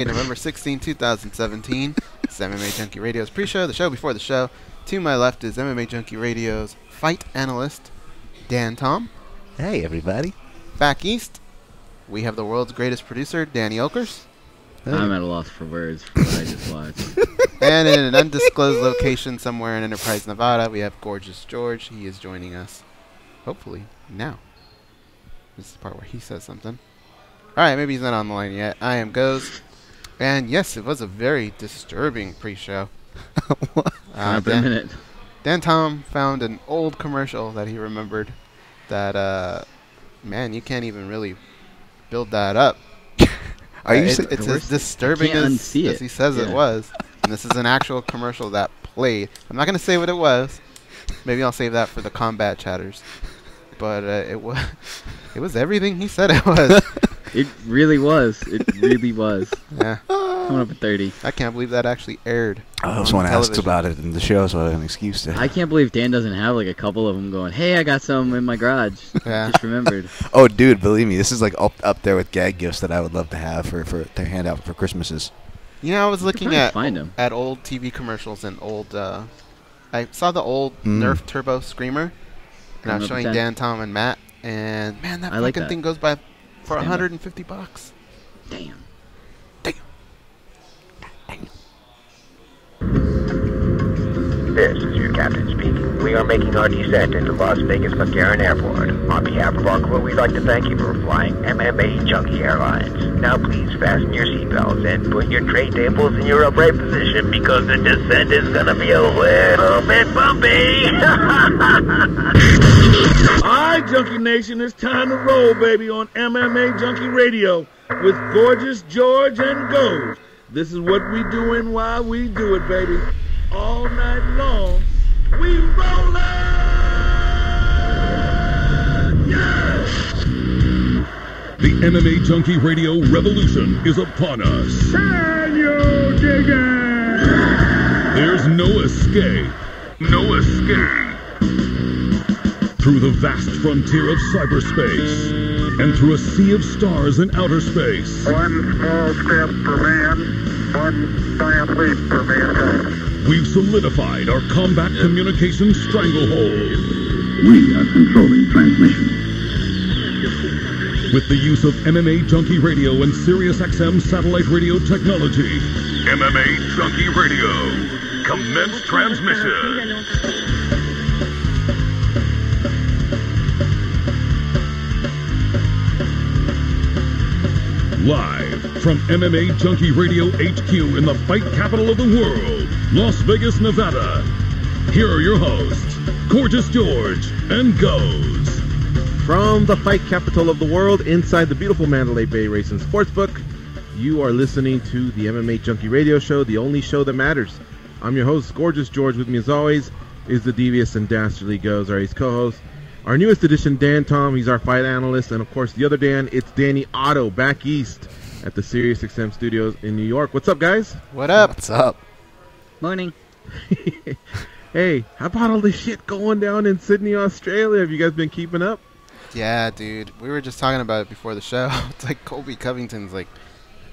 November 16, 2017. It's MMAjunkie Radio's pre-show, the show before the show. To my left is MMAjunkie Radio's fight analyst, Dan Tom. Hey, everybody. Back east, we have the world's greatest producer, Danny Okers. Hey. I'm at a loss for words for what I just watched. And in an undisclosed location somewhere in Enterprise, Nevada, we have Gorgeous George. He is joining us, hopefully, now. This is the part where he says something. Alright, maybe he's not on the line yet. I am Goz. And yes, it was a very disturbing pre-show. Dan Tom found an old commercial that he remembered that, man, you can't even really build that up. It's as disturbing as he says it was. And this is an actual commercial that played. I'm not going to say what it was. Maybe I'll save that for the combat chatters. But it was everything he said it was. It really was. It really was. Yeah. Coming up at 30. I can't believe that actually aired. Someone asked about it in the show, so I have an excuse to. I can't believe Dan doesn't have like a couple of them going, hey, I got some in my garage. Yeah. Just remembered. Oh, dude, believe me, this is like up there with gag gifts that I would love to have for to hand out for Christmases. You know, I was looking at old TV commercials and old. I saw the old Nerf Turbo Screamer, and I was showing Dan, Tom, and Matt, and man, that fucking thing goes by for $150. Damn. This is your captain speaking. We are making our descent into Las Vegas McCarran Airport. On behalf of our crew, we'd like to thank you for flying MMAjunkie Airlines. Now please fasten your seatbelts and put your tray tables in your upright position because the descent is gonna be a little bit bumpy. Alright, Junkie Nation, it's time to roll, baby, on MMAjunkie Radio with Gorgeous George and Goz. This is what we doing while we do it, baby. All night long, we rollin'! Yes! The MMAjunkie Radio revolution is upon us. Can you dig it? There's no escape. No escape. Through the vast frontier of cyberspace and through a sea of stars in outer space. One small step for man, one giant leap for mankind. We've solidified our combat communication stranglehold. We are controlling transmission. With the use of MMAjunkie Radio and SiriusXM satellite radio technology. MMAjunkie Radio. Commence transmission. Live from MMAjunkie Radio HQ in the fight capital of the world, Las Vegas, Nevada. Here are your hosts, Gorgeous George and Goz. From the fight capital of the world, inside the beautiful Mandalay Bay Racing Sportsbook, you are listening to the MMAjunkie Radio Show, the only show that matters. I'm your host, Gorgeous George. With me, as always, is the devious and dastardly Goz, our co-host. Our newest addition, Dan Tom, he's our fight analyst. And, of course, the other Dan, it's Danny Otto, back east at the SiriusXM studios in New York. What's up, guys? What up? What's up? Morning. Hey, how about all this shit going down in Sydney, Australia? Have you guys been keeping up? Yeah, dude. We were just talking about it before the show. It's like Colby Covington's like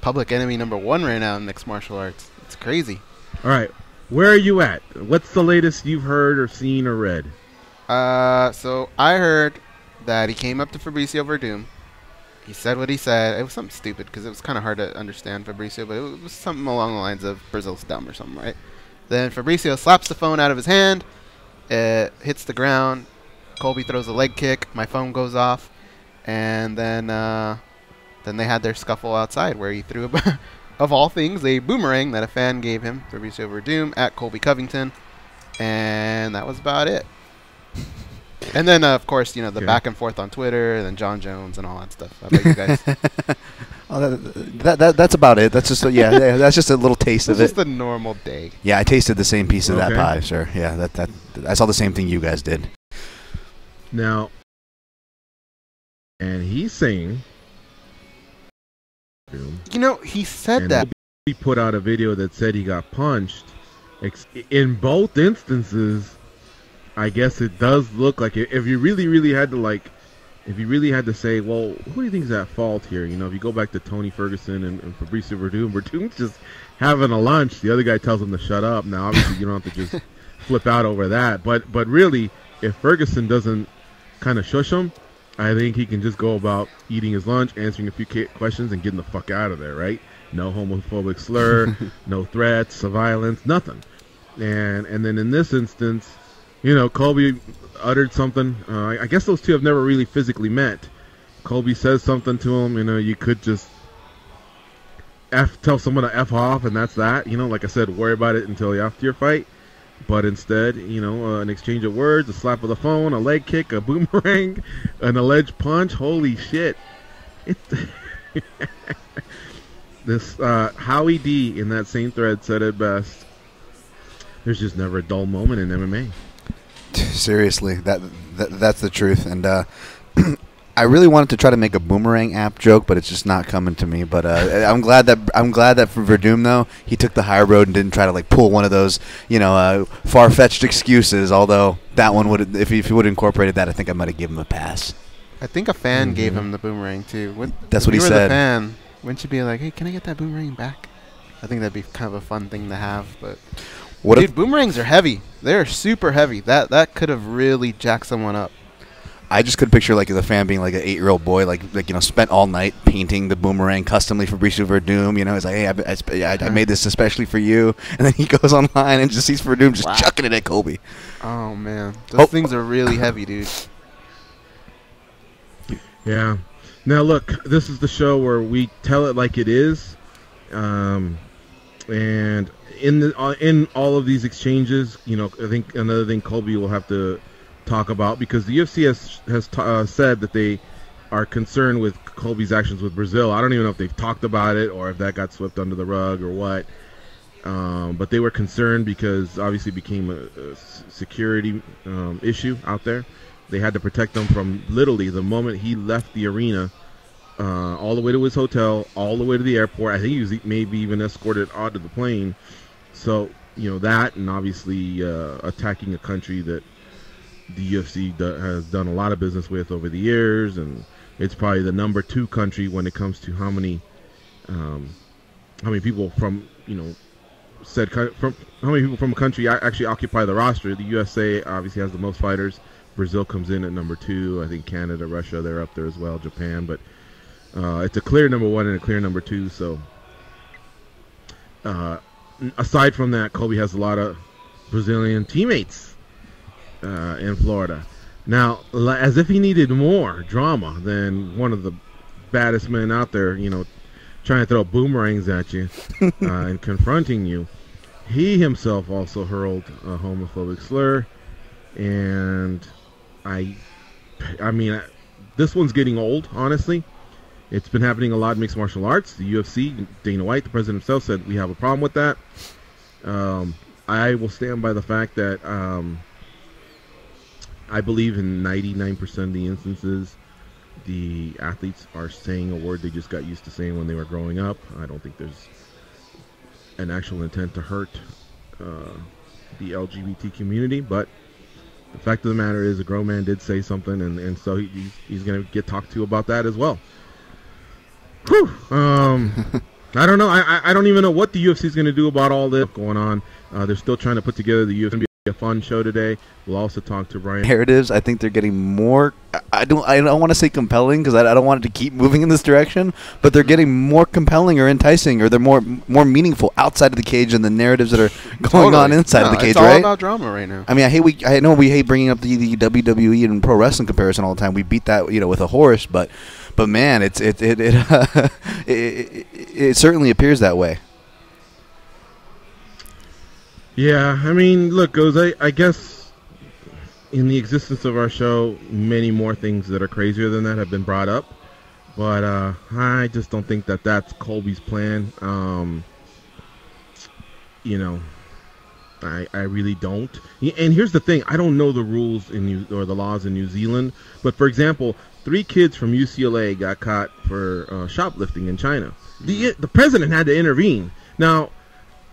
public enemy #1 right now in mixed martial arts. It's crazy. All right. Where are you at? What's the latest you've heard or seen or read? So I heard that he came up to Fabricio Verdum. He said what he said. It was something stupid because it was kind of hard to understand Fabricio, but it was something along the lines of Brazil's dumb or something, right? Then Fabricio slaps the phone out of his hand. It hits the ground. Colby throws a leg kick. My phone goes off. And then they had their scuffle outside where he threw, of all things, a boomerang that a fan gave him, Fabricio Verdum, at Colby Covington. And that was about it. And then, of course, you know, the back and forth on Twitter, and then John Jones and all that stuff. How about you guys? Oh, that's about it. That's just that's just a little taste of it. It's just a normal day. Yeah, I tasted the same piece of that pie, sir. Yeah, I saw the same thing you guys did. Now, and he's saying, you know, he said that. He put out a video that said he got punched. In both instances, I guess it does look like if you really, really had to like if you really had to say, well, who do you think is at fault here? You know, if you go back to Tony Ferguson and Fabricio Verdum's just having a lunch. The other guy tells him to shut up. Now, obviously, you don't have to just flip out over that. But really, if Ferguson doesn't kind of shush him, I think he can just go about eating his lunch, answering a few questions, and getting the fuck out of there, right? No homophobic slur, no threats, violence, nothing. And then in this instance, you know, Colby uttered something. I guess those two have never really physically met. Colby says something to him. You know, you could just tell someone to F off, and that's that. You know, like I said, worry about it until after your fight. But instead, you know, an exchange of words, a slap of the phone, a leg kick, a boomerang, an alleged punch. Holy shit. This Howie D in that same thread said it best. There's just never a dull moment in MMA. Seriously, that's the truth. And I really wanted to try to make a boomerang app joke, but it's just not coming to me. But I'm glad that for Verdum though, he took the high road and didn't try to like pull one of those, you know, far-fetched excuses. Although that one would, if he would have incorporated that, I think I might have given him a pass. I think a fan gave him the boomerang too. That's what he said. said. The fan, wouldn't you be like, hey, can I get that boomerang back? I think that'd be kind of a fun thing to have. But dude, boomerangs are heavy. They're super heavy. That could have really jacked someone up. I just could picture like the fan being like an 8-year-old boy, like you know, spent all night painting the boomerang customly for Fabricio Verdum. You know, he's like, hey, I made this especially for you, and then he goes online and just sees Verdum just chucking it at Colby. Oh man, those things are really heavy, dude. Yeah. Now look, this is the show where we tell it like it is, and in all of these exchanges, you know, I think another thing Colby will have to talk about, because the UFC has said that they are concerned with Colby's actions with Brazil. I don't even know if they've talked about it or if that got swept under the rug or what. But they were concerned because obviously it became a security issue out there. They had to protect him from literally the moment he left the arena, all the way to his hotel, all the way to the airport. I think he was maybe even escorted onto the plane. So, you know, that, and obviously attacking a country that the UFC has done a lot of business with over the years, and it's probably the number 2 country when it comes to how many people from, you know, how many people from a country actually occupy the roster. The USA obviously has the most fighters. Brazil comes in at number 2. I think Canada, Russia, they're up there as well. Japan, but it's a clear number 1 and a clear number 2. So aside from that, Colby has a lot of Brazilian teammates in Florida. Now, as if he needed more drama than one of the baddest men out there, you know, trying to throw boomerangs at you and confronting you, he himself also hurled a homophobic slur. And I mean, this one's getting old, honestly. It's been happening a lot in mixed martial arts. The UFC, Dana White, the president himself, said we have a problem with that. I will stand by the fact that I believe in 99% of the instances, the athletes are saying a word they just got used to saying when they were growing up. I don't think there's an actual intent to hurt the LGBT community, but the fact of the matter is a grown man did say something, and so he's going to get talked to about that as well. Whew. I don't know. I don't even know what the UFC is going to do about all this going on. They're still trying to put together the UFC. A fun show today. We'll also talk to Brian. Narratives, I think they're getting more. I don't want to say compelling because I don't want it to keep moving in this direction, but they're getting more compelling or enticing, or they're more meaningful outside of the cage than the narratives that are going on inside of the cage. It's all right? about drama right now. I mean, I know we hate bringing up the WWE and pro wrestling comparison all the time. We beat that, you know, with a horse, but man, it certainly appears that way. Yeah, I mean, look, Goes, I guess in the existence of our show, many more things that are crazier than that have been brought up. But I just don't think that that's Colby's plan. You know, I really don't. And here's the thing. I don't know the rules or the laws in New Zealand. But, for example, 3 kids from UCLA got caught for shoplifting in China. The president had to intervene. Now,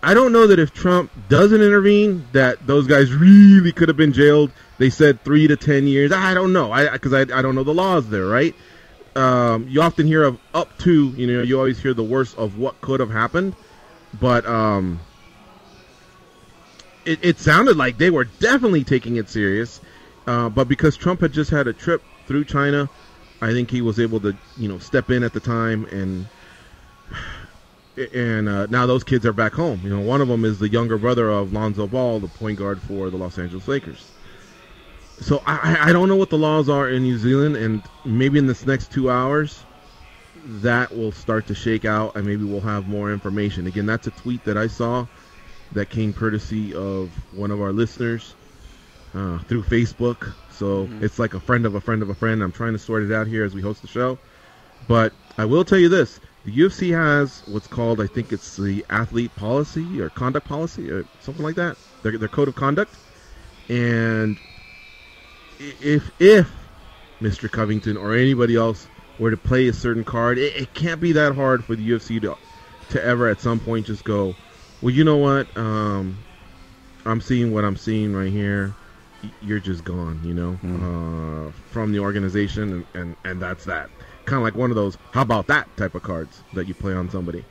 I don't know that if Trump doesn't intervene, that those guys really could have been jailed They said 3 to 10 years. I don't know. Because I don't know the laws there, right? You often hear of up to, you always hear the worst of what could have happened. But it sounded like they were definitely taking it serious. But because Trump had just had a trip through China, I think he was able to, step in at the time, and now those kids are back home. One of them is the younger brother of Lonzo Ball, the point guard for the Los Angeles Lakers. So I don't know what the laws are in New Zealand, and maybe in this next 2 hours, that will start to shake out, and maybe we'll have more information. Again, that's a tweet that I saw that came courtesy of one of our listeners through Facebook. So it's like a friend of a friend of a friend. I'm trying to sort it out here as we host the show. But I will tell you this. The UFC has what's called, I think it's the athlete policy or conduct policy or something like that. Their code of conduct. And if Mr. Covington or anybody else were to play a certain card, it can't be that hard for the UFC to ever at some point just go, well, you know what? I'm seeing what I'm seeing right here. You're just gone, from the organization, and that's that. Kind of like one of those, how about that type of cards that you play on somebody.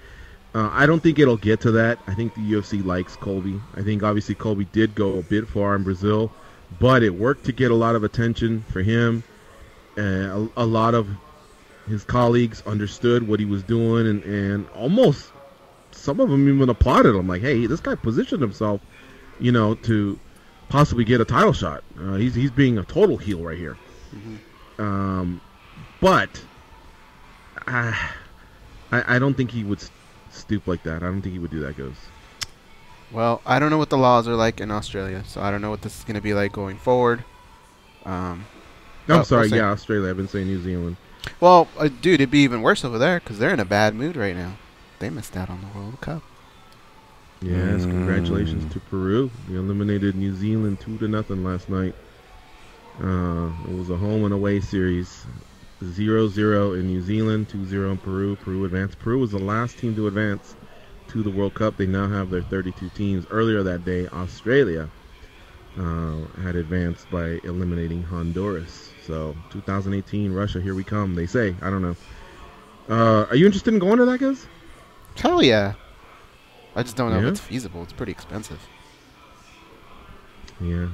I don't think it'll get to that. I think the UFC likes Colby. I think obviously Colby did go a bit far in Brazil, but it worked to get a lot of attention for him. A lot of his colleagues understood what he was doing, and almost some of them even applauded him. Like, hey, this guy positioned himself, to possibly get a title shot. He's being a total heel right here. But I don't think he would stoop like that. I don't think he would do that, Goes. Well, I don't know what the laws are like in Australia, so I don't know what this is going to be like going forward. I'm sorry, yeah, Australia. I've been saying New Zealand. Well, dude, it'd be even worse over there because they're in a bad mood right now. They missed out on the World Cup. Yes, congratulations to Peru. They eliminated New Zealand 2-0 last night. It was a home and away series. 0-0 in New Zealand, 2-0 in Peru. Peru advanced. Peru was the last team to advance to the World Cup. They now have their 32 teams. Earlier that day, Australia had advanced by eliminating Honduras. So 2018, Russia, here we come, they say. I don't know. Are you interested in going to that, guys? Hell yeah. I just don't know if it's feasible. It's pretty expensive. Yeah.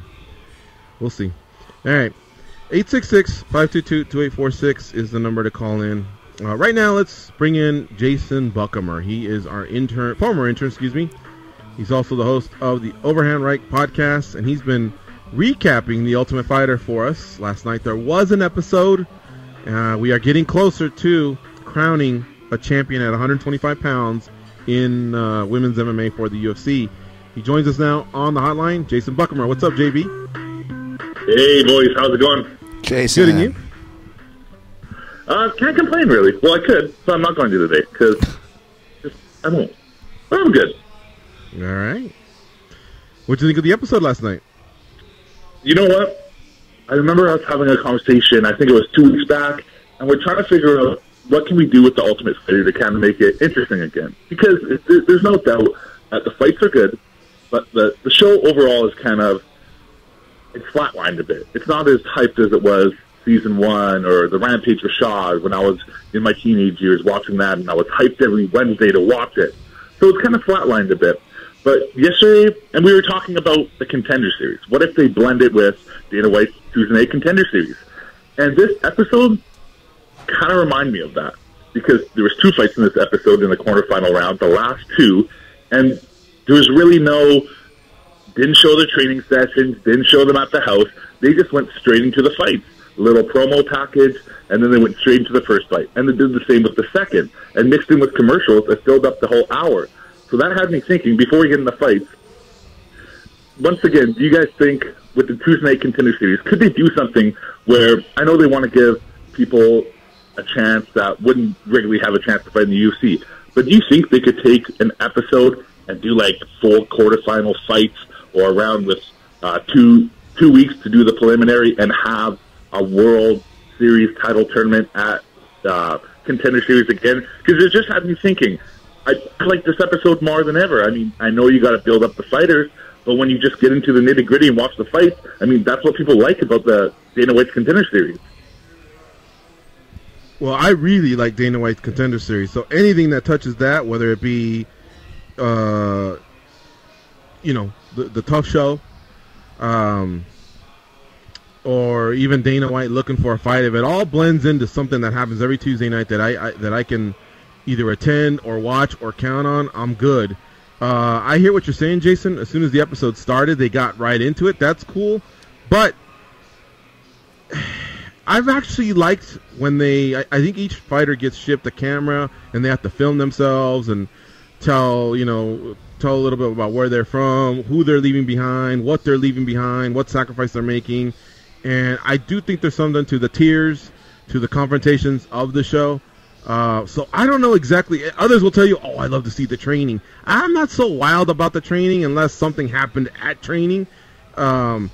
We'll see. All right. 866-522-2846 is the number to call in. Right now, let's bring in Jason Buckamer. He is our former intern, He's also the host of the Overhand Right podcast, and he's been recapping The Ultimate Fighter for us. Last night there was an episode. We are getting closer to crowning a champion at 125 pounds in women's MMA for the UFC. He joins us now on the hotline. Jason Buckamer. What's up, JB? Hey, boys. How's it going? Jason. Good, and you? Can't complain, really. Well, I could, but I'm not going to today, because I won't. But I'm good. All right. What did you think of the episode last night? You know what? I remember us having a conversation, I think it was 2 weeks back, and we're trying to figure out what can we do with the Ultimate Fighter to kind of make it interesting again. Because there's no doubt that the fights are good, but the show overall is kind of, it's flatlined a bit. It's not as hyped as it was season 1 or the Rampage Rashad when I was in my teenage years watching that, and I was hyped every Wednesday to watch it. So it's kind of flatlined a bit. But yesterday, and we were talking about the Contender Series. What if they blend it with Dana White's Tuesday Night Contender Series? And this episode kind of reminded me of that, because there was 2 fights in this episode in the quarterfinal round, the last 2, and there was really didn't show the training sessions, didn't show them at the house. They just went straight into the fights. Little promo package, and then they went straight into the first fight. And they did the same with the second, and mixed in with commercials that filled up the whole hour. So that had me thinking, before we get in the fights, once again, do you guys think, with the Tuesday Night Contender Series, could they do something where, I know they want to give people a chance that wouldn't regularly have a chance to fight in the UFC, but do you think they could take an episode and do like 4 quarterfinal fights, or around with 2 weeks to do the preliminary, and have a World Series title tournament at Contender Series again? Because it just had me thinking, I like this episode more than ever. I mean, I know you got to build up the fighters, But when you just get into the nitty-gritty and watch the fights, I mean, that's what people like about the Dana White's Contender Series. Well, I really like Dana White's Contender Series. So anything that touches that, whether it be, the Tough Show, or even Dana White looking for a fight, if it all blends into something that happens every Tuesday night that I can either attend or watch or count on, I'm good. I hear what you're saying, Jason. As soon as the episode started, they got right into it. That's cool. But I've actually liked when I think each fighter gets shipped a camera and they have to film themselves and tell a little bit about where they're from, who they're leaving behind, what they're leaving behind, what sacrifice they're making. And I do think there's something to the tiers, to the confrontations of the show. So I don't know exactly. Others will tell you, oh, I love to see the training. I'm not so wild about the training unless something happened at training. I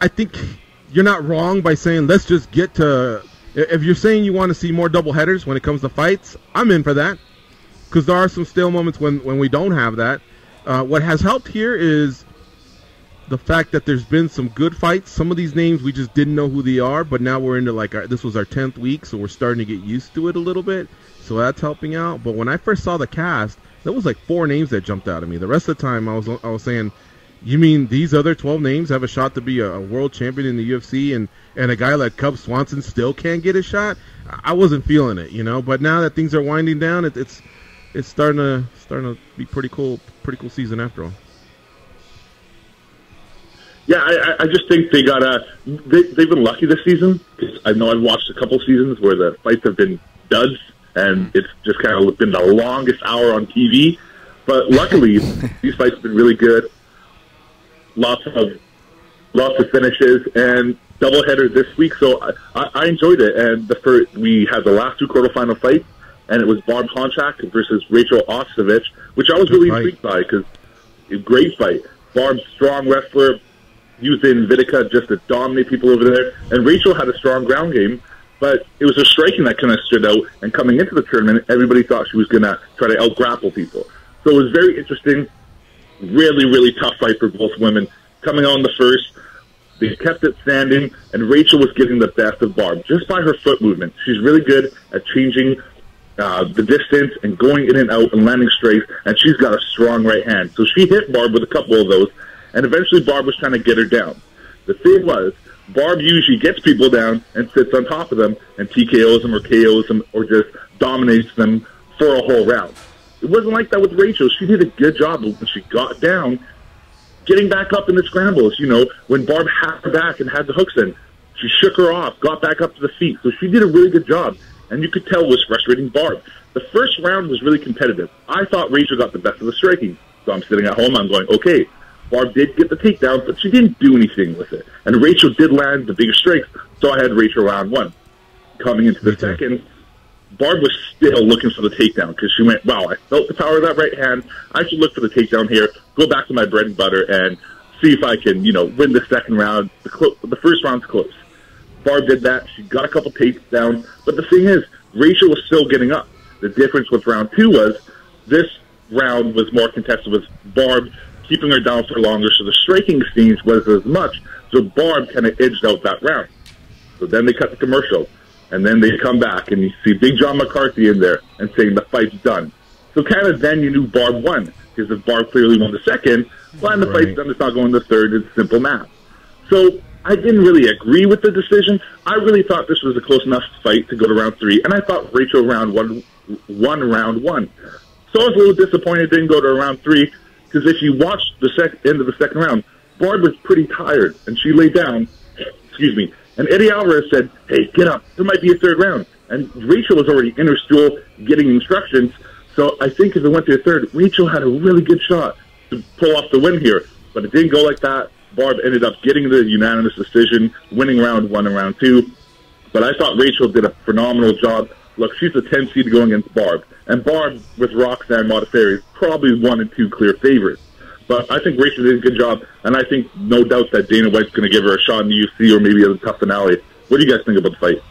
think you're not wrong by saying let's just get to. If you're saying you want to see more double headers when it comes to fights, I'm in for that. Because there are some stale moments when we don't have that. What has helped here is the fact that there's been some good fights. Some of these names we just didn't know who they are, but now we're into this was our 10th week, so we're starting to get used to it a little bit. So that's helping out. But when I first saw the cast, there was like 4 names that jumped out at me. The rest of the time I was saying, you mean these other 12 names have a shot to be a world champion in the UFC, and a guy like Cub Swanson still can't get a shot? I wasn't feeling it, But now that things are winding down, it's starting to be pretty cool season after all. Yeah, I just think they've been lucky this season. Cause I know I've watched a couple seasons where the fights have been duds, and it's just kind of been the longest hour on TV. But luckily, these fights have been really good. Lots of finishes and doubleheader this week, so I enjoyed it. And we had the last 2 quarterfinal fights, and it was Barb Honchak versus Rachel Ostovich, which I was really intrigued by because a great fight. Barb's strong wrestler, using Vidica just to dominate people over there, and Rachel had a strong ground game, but it was her striking that kind of stood out. And coming into the tournament, everybody thought she was going to try to out-grapple people. So it was very interesting. Really, really tough fight for both women. Coming on the first, they kept it standing, and Rachel was getting the best of Barb just by her foot movement. She's really good at changing the distance and going in and out and landing straight, and she's got a strong right hand. So she hit Barb with a couple of those, and eventually Barb was trying to get her down. The thing was, Barb usually gets people down and sits on top of them and TKOs them or KOs them or just dominates them for a whole round. It wasn't like that with Rachel. She did a good job when she got down, getting back up in the scrambles. When Barb had her back and had the hooks in, she shook her off, got back up to the feet. So she did a really good job, and you could tell it was frustrating Barb. The first round was really competitive. I thought Rachel got the best of the striking. So I'm sitting at home, I'm going, okay, Barb did get the takedown, but she didn't do anything with it. And Rachel did land the bigger strikes, so I had Rachel round 1. Coming into the second, Barb was still looking for the takedown because she went, wow, I felt the power of that right hand. I should look for the takedown here, go back to my bread and butter, and see if I can, win the second round. The first round's close. Barb did that. She got a couple takedowns. But the thing is, Rachel was still getting up. The difference with round 2 was this round was more contested with Barb keeping her down for longer, so the striking exchange was as much. So Barb kind of edged out that round. So then they cut the commercial. And then they come back, and you see Big John McCarthy in there and saying the fight's done. So kind of then you knew Barb won, because if Barb clearly won the second, well, and the fight's done, it's not going to the third, it's simple math. So I didn't really agree with the decision. I really thought this was a close enough fight to go to round 3, and I thought Rachel won round 1. So I was a little disappointed it didn't go to round 3, because if you watched the end of the second round, Barb was pretty tired, and she lay down, and Eddie Alvarez said, hey, get up, there might be a third round. And Rachel was already in her stool getting instructions, so I think if it went to a third, Rachel had a really good shot to pull off the win here. But it didn't go like that. Barb ended up getting the unanimous decision, winning round 1 and round 2. But I thought Rachel did a phenomenal job. Look, she's a 10 seed going against Barb. And Barb, with Roxanne Modafferi, is probably 1 and 2 clear favorites. But I think Rachel did a good job, and I think no doubt that Dana White's going to give her a shot in the UFC or maybe a tough finale. What do you guys think about the fight?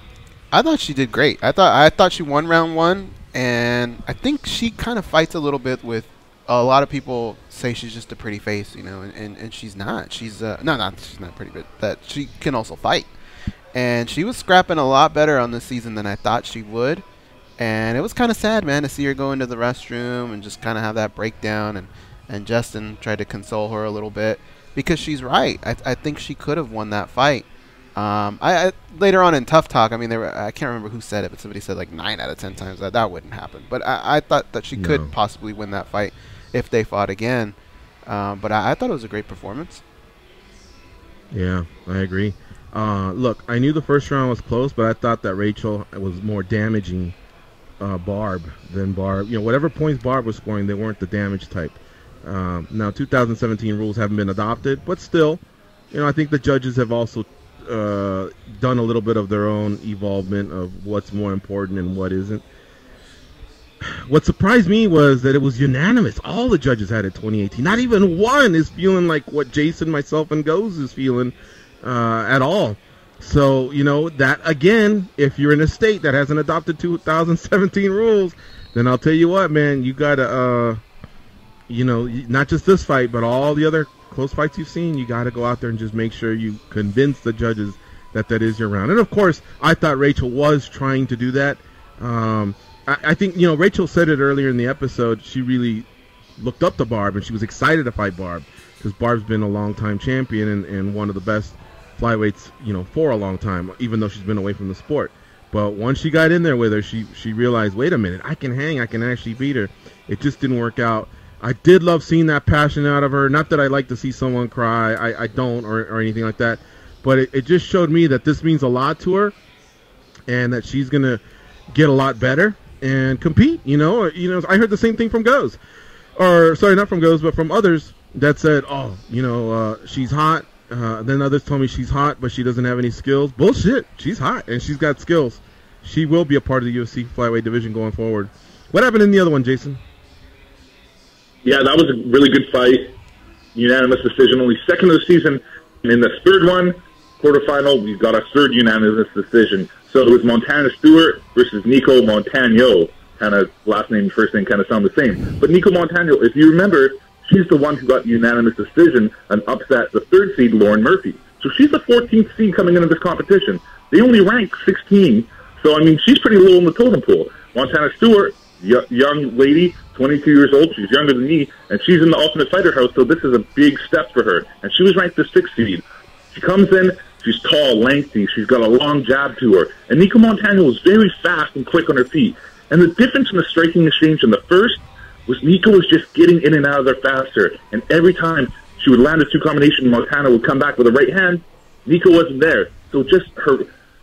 I thought she did great. I thought she won round 1. And I think she kind of fights a little bit with a lot of people say she's just a pretty face, and she's not. She's she's not pretty, but that she can also fight. And she was scrapping a lot better on this season than I thought she would. And it was kind of sad, man, to see her go into the restroom and just kind of have that breakdown. And Justin tried to console her a little bit because she's right. I think she could have won that fight. I later on in Tough Talk, I mean, I can't remember who said it, but somebody said like 9 out of 10 times that wouldn't happen. But I thought that she could possibly win that fight if they fought again. But I thought it was a great performance. Yeah, I agree. Look, I knew the first round was close, but I thought that Rachel was more damaging Barb than Barb. Whatever points Barb was scoring, they weren't the damage type. Now, 2017 rules haven't been adopted, but still, I think the judges have also done a little bit of their own evolvement of what's more important and what isn't. What surprised me was that it was unanimous. All the judges had it 2018. Not even one is feeling like what Jason, myself, and Goes is feeling at all. So, that, again, if you're in a state that hasn't adopted 2017 rules, then I'll tell you what, man, you got to, not just this fight, but all the other close fights you've seen, you got to go out there and just make sure you convince the judges that is your round. And, of course, I thought Rachel was trying to do that. I think, Rachel said it earlier in the episode. She really looked up to Barb, and she was excited to fight Barb because Barb's been a long-time champion and one of the best flyweights, for a long time, even though she's been away from the sport. But once she got in there with her, she realized, wait a minute, I can hang, I can actually beat her. It just didn't work out. I did love seeing that passion out of her. Not that I like to see someone cry. I don't, or anything like that. But it just showed me that this means a lot to her and that she's going to get a lot better and compete. I heard the same thing from Goes. Or, sorry, not from Goes, but from others that said, she's hot. Then others told me she's hot, but she doesn't have any skills. Bullshit. She's hot, and she's got skills. She will be a part of the UFC flyweight division going forward. What happened in the other one, Jason? Yeah, that was a really good fight. Unanimous decision, only second of the season. And in the third one, quarterfinal, we got a third unanimous decision. So it was Montana Stewart versus Nico Montano. Kind of last name, first name kind of sound the same. But Nico Montano, if you remember, she's the one who got the unanimous decision and upset the third seed, Lauren Murphy. So she's the 14th seed coming into this competition. They only rank 16. So, she's pretty low in the totem pool. Montana Stewart, young lady, 22 years old. She's younger than me, and she's in the Ultimate Fighter house, so this is a big step for her. And she was ranked the 6th seed. She comes in, she's tall, lengthy, she's got a long jab to her. And Nico Montano was very fast and quick on her feet. And the difference in the striking exchange in the first was Nico was just getting in and out of there faster. And every time she would land a 2 combination, Montana would come back with a right hand. Nico wasn't there. So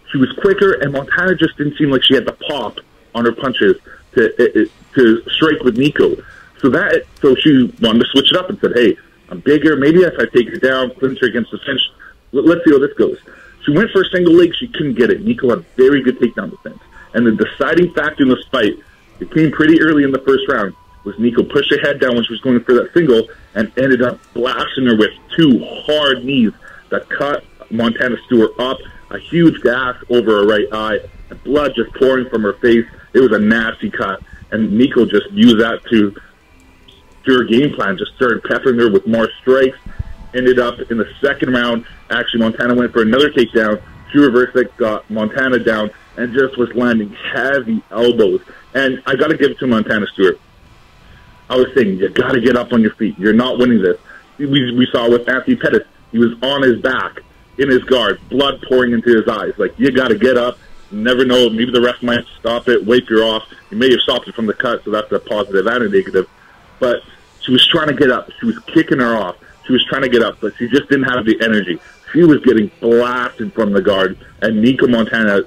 she was quicker, and Montana just didn't seem like she had the pop on her punches to strike with Nico. So she wanted to switch it up and said, hey, I'm bigger. Maybe if I take her down, clinch her against the fence, let's see how this goes. She went for a single leg. She couldn't get it. Nico had very good takedown defense. And the deciding factor in this fight, it came pretty early in the first round, was Nico pushed her head down when she was going for that single and ended up blasting her with 2 hard knees that cut Montana Stewart up, a huge gash over her right eye, and blood just pouring from her face. It was a nasty cut, and Nico just used that to her game plan, just started peppering her with more strikes. Ended up in the second round, actually Montana went for another takedown. She reversed it, got Montana down, and just was landing heavy elbows. And I got to give it to Montana Stewart. I was saying, you got to get up on your feet. You're not winning this. We saw with Anthony Pettis, he was on his back, in his guard, blood pouring into his eyes. Like, you got to get up. You never know. Maybe the ref might stop it, wipe you off. He may have stopped it from the cut, so that's a positive and a negative. But she was trying to get up. She was kicking her off. She was trying to get up, but she just didn't have the energy. She was getting blasted from the guard, and Nico Montano,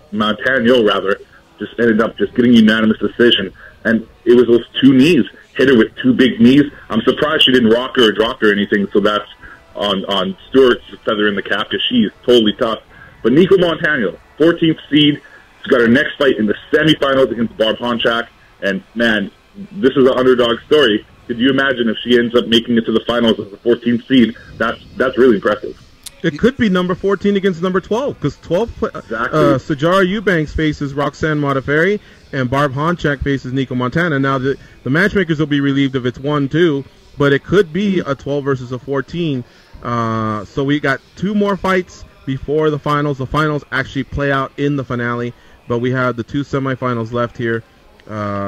just ended up just getting unanimous decision. And it was those 2 knees, hit her with 2 big knees. I'm surprised she didn't rock her or drop her or anything, so that's on Stewart's feather in the cap, because she's totally tough. But Nico Montano, 14th seed, she's got her next fight in the semifinals against Barb Honchak, and man, this is an underdog story. Could you imagine if she ends up making it to the finals as the 14th seed? That's really impressive. It could be number 14 against number 12 because 12 Sajara Eubanks faces Roxanne Modafferi and Barb Honchak faces Nico Montana. Now the matchmakers will be relieved if it's 1-2, but it could be a 12 versus a 14. So we got 2 more fights before the finals. The finals actually play out in the finale, but we have the 2 semifinals left here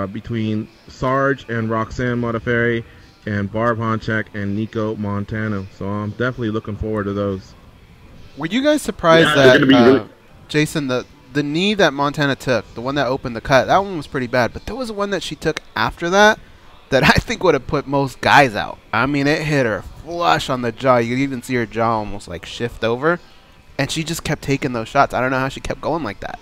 between Sarge and Roxanne Modafferi and Barb Honchak and Nico Montana. So I'm definitely looking forward to those. Were you guys surprised that, Jason, the knee that Montana took, the one that opened the cut, that one was pretty bad, but there was one that she took after that I think would have put most guys out. I mean, it hit her flush on the jaw. You could even see her jaw almost like shift over, and she just kept taking those shots. I don't know how she kept going like that.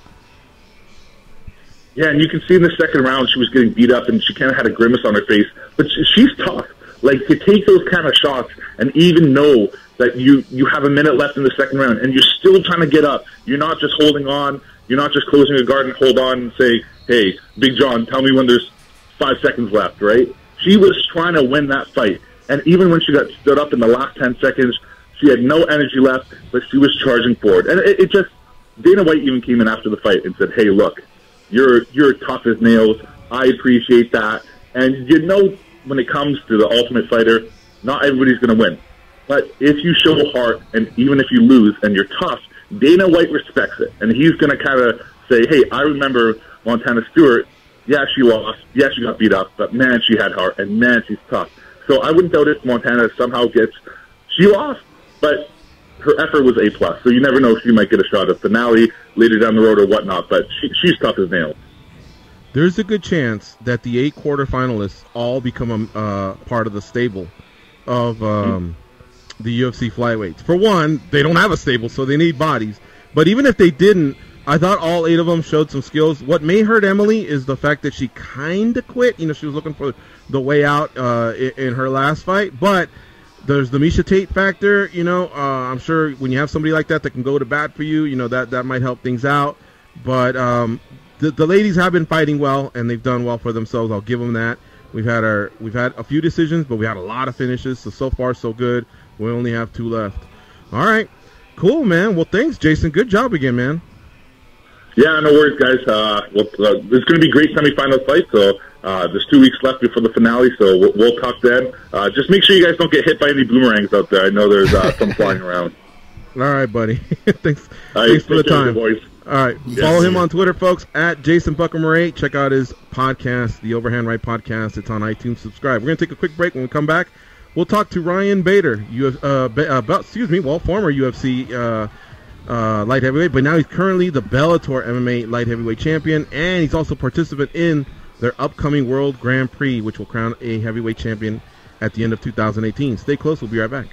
Yeah, and you can see in the second round she was getting beat up, and she kind of had a grimace on her face. But she's tough. Like, to take those kind of shots and even know that you have a minute left in the second round, and you're still trying to get up. You're not just holding on. You're not just closing a guard and hold on and say, hey, Big John, tell me when there's 5 seconds left, right? She was trying to win that fight. And even when she got stood up in the last 10 seconds, she had no energy left, but she was charging forward. And it just, Dana White even came in after the fight and said, hey, look, you're tough as nails. I appreciate that. And you know, when it comes to the Ultimate Fighter, not everybody's going to win. But if you show heart, and even if you lose and you're tough, Dana White respects it. And he's going to kind of say, hey, I remember Montana Stewart. Yeah, she lost. Yeah, she got beat up. But, man, she had heart. And, man, she's tough. So I wouldn't doubt if Montana somehow she lost, but her effort was A+. So you never know if she might get a shot at finale later down the road or whatnot. But she's tough as nails. There's a good chance that the 8 quarterfinalists all become a part of the stable of the UFC flyweights. For one, they don't have a stable, so they need bodies. But even if they didn't, I thought all 8 of them showed some skills. What may hurt Emily is the fact that she kind of quit. You know, she was looking for the way out in her last fight. But there's the Misha Tate factor. You know, I'm sure when you have somebody like that can go to bat for you, you know, that might help things out. But the ladies have been fighting well, and they've done well for themselves. I'll give them that. We've had a few decisions, but we had a lot of finishes. So far, so good. We only have 2 left. All right. Cool, man. Well, thanks, Jason. Good job again, man. Yeah, no worries, guys. It's going to be great semifinal fight, so there's 2 weeks left before the finale, so we'll talk then. Just make sure you guys don't get hit by any boomerangs out there. I know there's some flying around. All right, buddy. Thanks for the time. Boys. All right. Follow him on Twitter, folks, at Jason Buckamore. Check out his podcast, the Overhand Right Podcast. It's on iTunes. Subscribe. We're going to take a quick break. When we come back, we'll talk to Ryan Bader, former UFC light heavyweight, but now he's currently the Bellator MMA light heavyweight champion, and he's also participant in their upcoming World Grand Prix, which will crown a heavyweight champion at the end of 2018. Stay close. We'll be right back.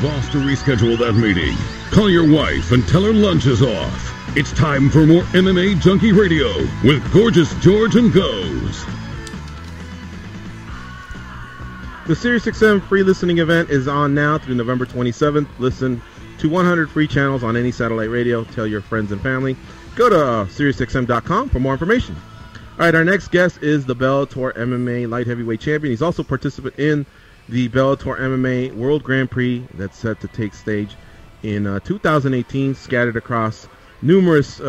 boss to reschedule that meeting. Call your wife and tell her lunch is off. It's time for more MMA Junkie Radio with Gorgeous George and Goes. The SiriusXM free listening event is on now through November 27th. Listen to 100 free channels on any satellite radio. Tell your friends and family. Go to SiriusXM.com for more information. All right, our next guest is the Bellator MMA light heavyweight champion. He's also a participant in the Bellator MMA World Grand Prix that's set to take stage in 2018, scattered across numerous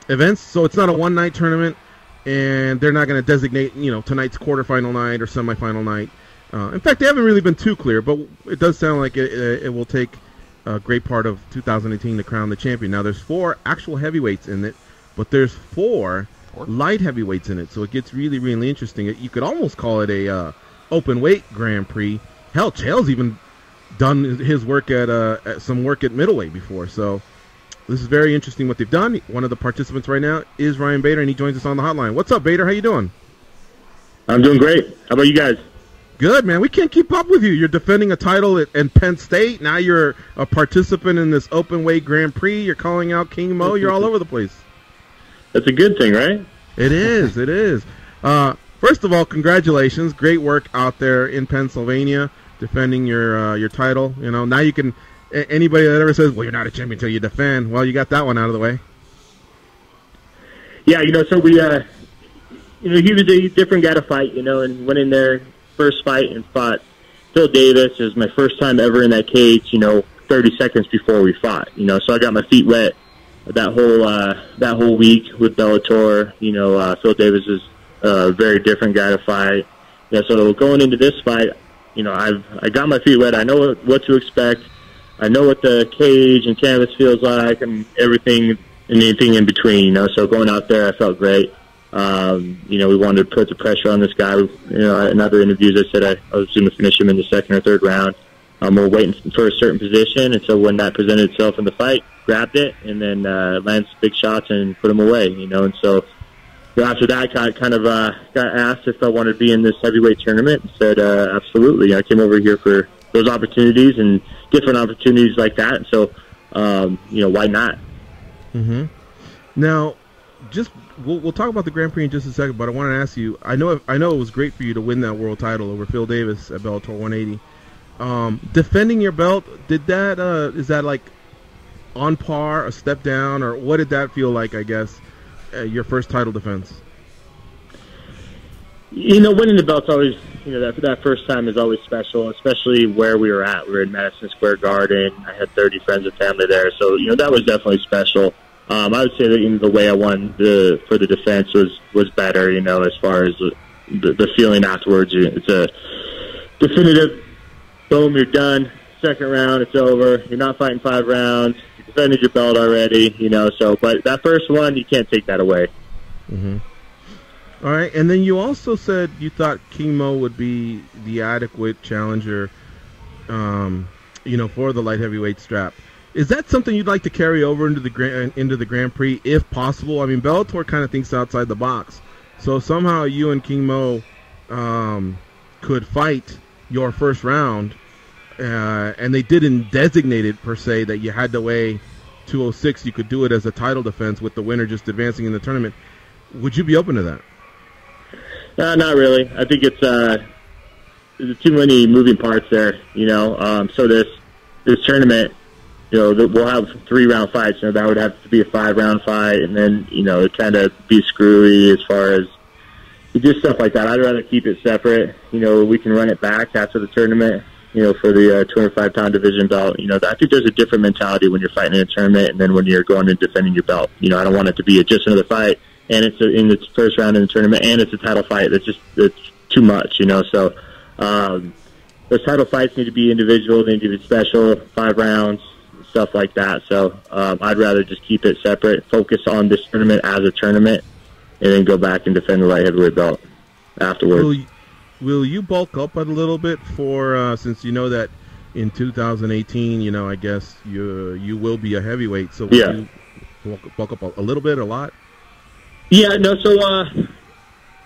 events. So it's not a one-night tournament, and they're not going to designate, tonight's quarterfinal night or semifinal night. In fact, they haven't really been too clear, but it does sound like it will take a great part of 2018 to crown the champion. Now, there's 4 actual heavyweights in it, but there's 4 light heavyweights in it, so it gets really, really interesting. You could almost call it a open weight Grand Prix. Hell, Chael's even done his work at some work at middleweight before, so this is very interesting what they've done. One of the participants right now is Ryan Bader, and he joins us on the hotline. What's up, Bader? How you doing? I'm doing great. How about you guys? Good, man. We can't keep up with you. You're defending a title in Penn State. Now you're a participant in this open weight Grand Prix. You're calling out King Mo. You're all over the place. That's a good thing, right? It is. It is. First of all, congratulations. Great work out there in Pennsylvania defending your title. Now you can. Anybody that ever says, "Well, you're not a champion until you defend," well, you got that one out of the way. Yeah, so we, he was a different guy to fight, and went in there first fight and fought Phil Davis. It was my first time ever in that cage, 30 seconds before we fought, so I got my feet wet that whole week with Bellator. Phil Davis is a very different guy to fight. So going into this fight, I got my feet wet. I know what to expect. I know what the cage and canvas feels like, and everything and anything in between. So going out there, I felt great. We wanted to put the pressure on this guy. In other interviews, I said I was going to finish him in the second or third round. We're waiting for a certain position, and so when that presented itself in the fight, grabbed it, and then landed big shots and put him away. And so after that, I kind of got asked if I wanted to be in this heavyweight tournament, and said absolutely. I came over here for those opportunities and different opportunities like that. And so, why not? Mm-hmm. Now, we'll talk about the Grand Prix in just a second, but I want to ask you. I know it was great for you to win that world title over Phil Davis at Bellator 180. Defending your belt, is that like on par, a step down, or what did that feel like? I guess your first title defense. Winning the belt's always, that first time is always special, especially where we were at. We were in Madison Square Garden. I had 30 friends and family there, so that was definitely special. I would say that the way I won for the defense was better. As far as the feeling afterwards, it's a definitive. Boom, you're done. Second round, it's over. You're not fighting 5 rounds. You defended your belt already. But that first one, you can't take that away. Mm-hmm. All right, and then you also said you thought King Mo would be the adequate challenger, for the light heavyweight strap. Is that something you'd like to carry over into the Grand Prix, if possible? I mean, Bellator kind of thinks outside the box, so somehow you and King Mo could fight your first round, and they didn't designate it per se that you had to weigh 206. You could do it as a title defense with the winner just advancing in the tournament. Would you be open to that? Not really. I think it's there's too many moving parts there. So this tournament, we'll have 3-round fights. That would have to be a 5-round fight, and then it kind of be screwy as far as just stuff like that. I'd rather keep it separate. We can run it back after the tournament. For the 205-pound division belt. I think there's a different mentality when you're fighting in a tournament, and then when you're going and defending your belt. I don't want it to be just another fight, and it's in its first round in the tournament, and it's a title fight. It's too much. So those title fights need to be individual. They need to be special, 5 rounds, stuff like that. So I'd rather just keep it separate, focus on this tournament as a tournament, and then go back and defend the light heavyweight belt afterwards. Will you bulk up a little bit for since that in 2018, I guess you will be a heavyweight. So will you bulk up a little bit, a lot? Yeah, no. So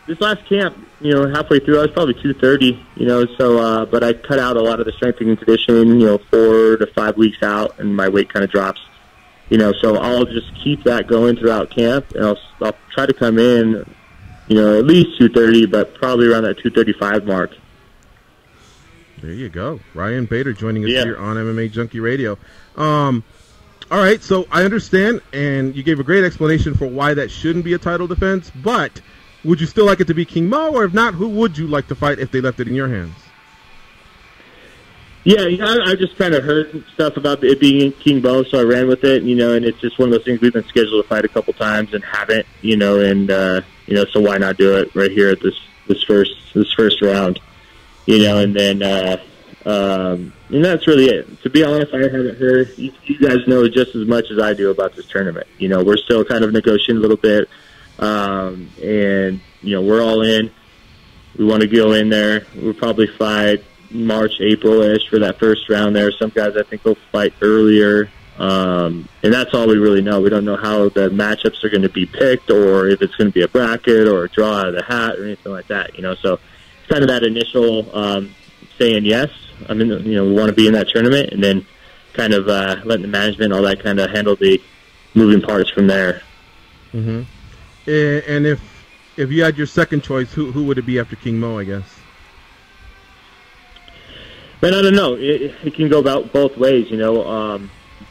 this last camp, you know, halfway through, I was probably 230, you know, so, but I cut out a lot of the strength and conditioning, you know, 4 to 5 weeks out, and my weight kind of drops, you know, so I'll just keep that going throughout camp, and I'll try to come in, you know, at least 230, but probably around that 235 mark. There you go. Ryan Bader joining us here on MMA Junkie Radio. All right, so I understand, and you gave a great explanation for why that shouldn't be a title defense, but would you still like it to be King Mo, or if not, who would you like to fight if they left it in your hands? Yeah, you know, I just kind of heard stuff about it being King Mo, so I ran with it, you know, and it's just one of those things we've been scheduled to fight a couple times and haven't, you know, and, you know, so why not do it right here at this first round, you know, and then, and that's really it. To be honest, I haven't heard. You guys know just as much as I do about this tournament. You know, we're still kind of negotiating a little bit, and you know, we're all in. We want to go in there. We'll probably fight March, April-ish for that first round there. Some guys I think will fight earlier, and that's all we really know. We don't know how the matchups are going to be picked, or if it's going to be a bracket or a draw out of the hat or anything like that. You know, so it's kind of that initial saying yes. I mean, you know, we want to be in that tournament, and then kind of letting the management, all that, kind of handle the moving parts from there. Mm-hmm. And if you had your second choice, who would it be after King Mo, I guess? Man, I don't know. It can go about both ways, you know.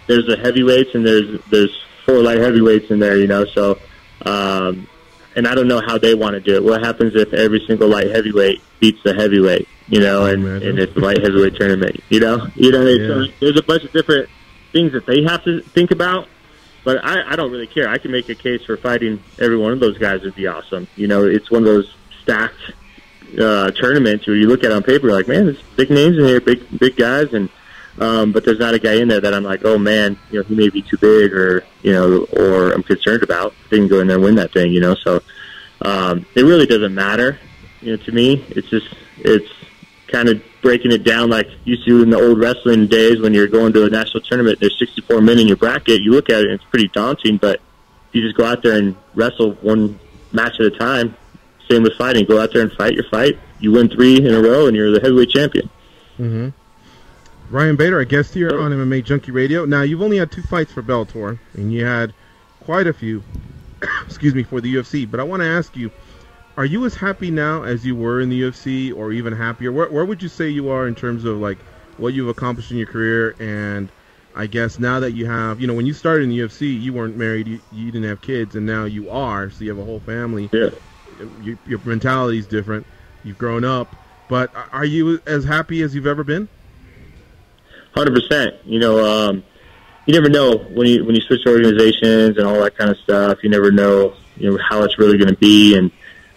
There's the heavyweights, and there's 4 light heavyweights in there, you know. So, and I don't know how they want to do it. What happens if every single light heavyweight beats the heavyweight? You know, and it's a light heavyweight tournament. You know, so there's a bunch of different things that they have to think about. But I don't really care. I can make a case for fighting every one of those guys would be awesome. You know, it's one of those stacked tournaments where you look at it on paper, you're like, man, there's big names in here, big guys, and but there's not a guy in there that I'm like, oh man, you know, he may be too big, or you know, or I'm concerned about. They can go in there and win that thing, you know. So it really doesn't matter, you know, to me. It's kind of breaking it down like you used to in the old wrestling days when you're going to a national tournament. There's 64 men in your bracket. You look at it, and it's pretty daunting, but you just go out there and wrestle one match at a time. Same with fighting. Go out there and fight your fight. You win 3 in a row, and you're the heavyweight champion. Mm-hmm. Ryan Bader, a guest here on MMA Junkie Radio. Now, you've only had 2 fights for Bellator, and you had quite a few, excuse me, for the UFC. But I want to ask you, are you as happy now as you were in the UFC, or even happier? Where would you say you are in terms of like what you've accomplished in your career? And I guess now that you have, you know, when you started in the UFC, you weren't married, you didn't have kids, and now you are, so you have a whole family. Yeah. Your mentality is different. You've grown up, but are you as happy as you've ever been? 100%. You know, you never know when you switch organizations and all that kind of stuff. You never know, you know, how it's really going to be. And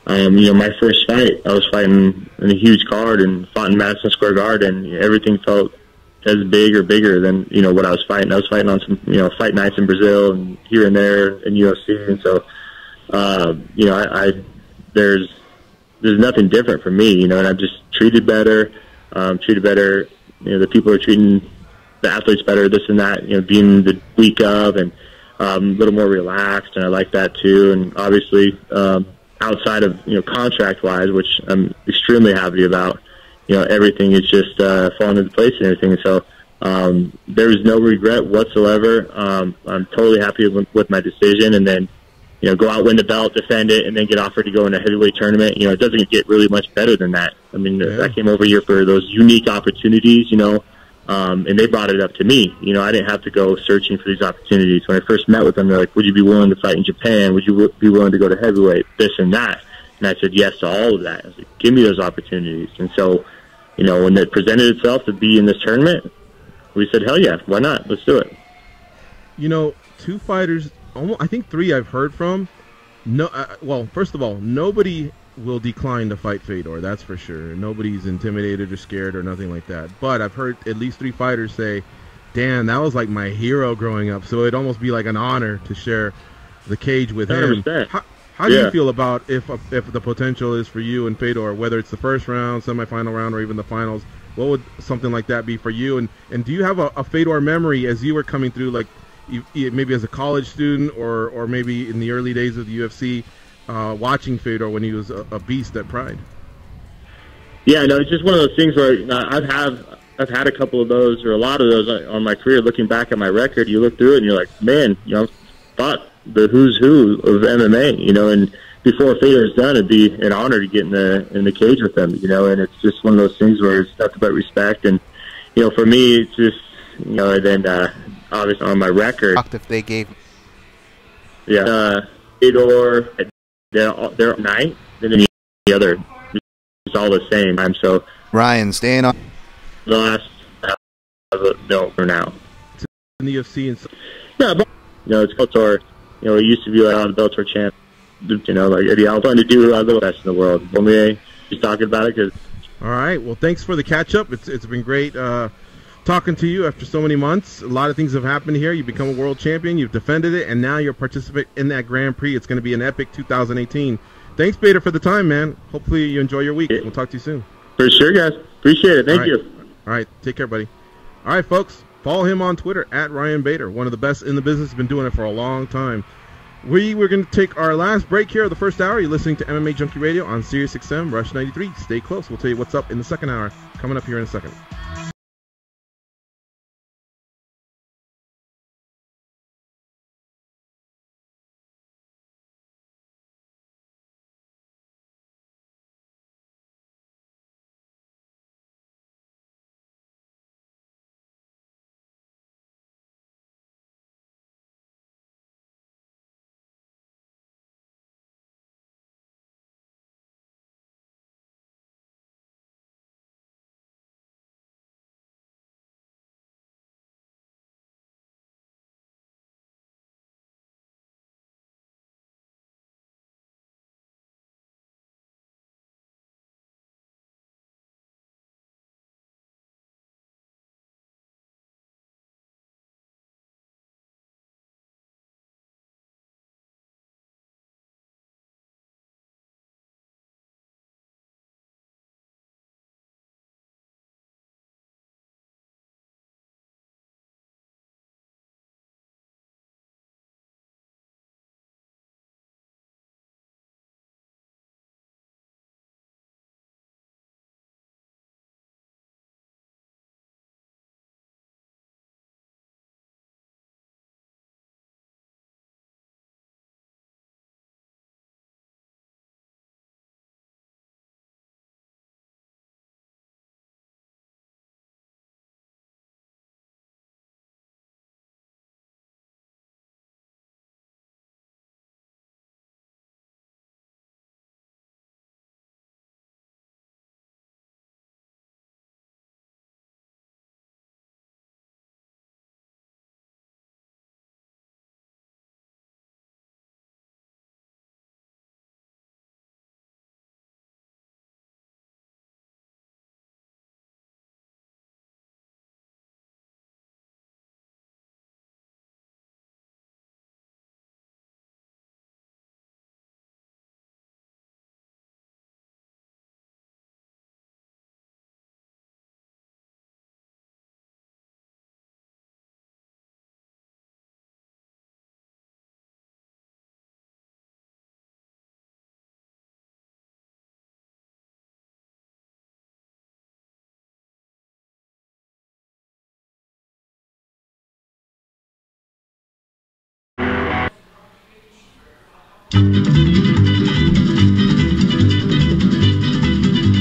you know, my first fight, I was fighting in a huge card and fought in Madison Square Garden, and everything felt as big or bigger than, you know, what I was fighting. I was fighting on some, you know, fight nights in Brazil and here and there in UFC, and so, you know, there's nothing different for me, you know, and I'm just treated better, you know, the people are treating the athletes better, this and that, you know, being the week of, and a little more relaxed, and I like that too, and obviously, outside of, you know, contract-wise, which I'm extremely happy about, you know, everything is just falling into place and everything. So there is no regret whatsoever. I'm totally happy with my decision. And then, you know, go out, win the belt, defend it, and then get offered to go in a heavyweight tournament. You know, it doesn't get really much better than that. I mean, I came over here for those unique opportunities, you know, and they brought it up to me. You know, I didn't have to go searching for these opportunities. When I first met with them, they're like, would you be willing to fight in Japan? Would you be willing to go to heavyweight? This and that. And I said yes to all of that. I was like, give me those opportunities. And so, you know, when it presented itself to be in this tournament, we said, hell yeah, why not? Let's do it. You know, 2 fighters, almost, I think 3 I've heard from. No, well, first of all, nobody will decline to fight Fedor, that's for sure. Nobody's intimidated or scared or nothing like that. But I've heard at least 3 fighters say, damn, that was like my hero growing up. So it'd almost be like an honor to share the cage with him. How do you feel about if the potential is for you and Fedor, whether it's the first round, semifinal round, or even the finals? What would something like that be for you? And do you have a Fedor memory as you were coming through, like maybe as a college student or maybe in the early days of the UFC, watching Fedor when he was a beast at Pride. Yeah, no, it's just one of those things where I've had a couple of those or a lot of those on my career. Looking back at my record, you look through it and you're like, man, fought the who's who of MMA, and before Fedor's done, it'd be an honor to get in the cage with them, and it's just one of those things where it's nothing but respect. And for me, it's just and then obviously on my record, If they gave, Fedor, they're 9, and then the other, it's all the same time. So Ryan, staying on the last for now. In the UFC and yeah, but it's Bellator. It used to be like the Bellator champ. Like Eddie Allen to do the best in the world. Only he's talking about it because. All right. Well, thanks for the catch up. It's been great talking to you after so many months. A lot of things have happened here. You've become a world champion. You've defended it, and now you're participating in that Grand Prix. It's going to be an epic 2018. Thanks, Bader, for the time, man. Hopefully you enjoy your week. We'll talk to you soon. For sure, guys. Appreciate it. Thank you. All right. Take care, buddy. All right, folks. Follow him on Twitter at Ryan Bader, one of the best in the business. Has been doing it for a long time. We're going to take our last break here of the first hour. You're listening to MMA Junkie Radio on Sirius XM Rush 93. Stay close. We'll tell you what's up in the second hour. Coming up here in a second.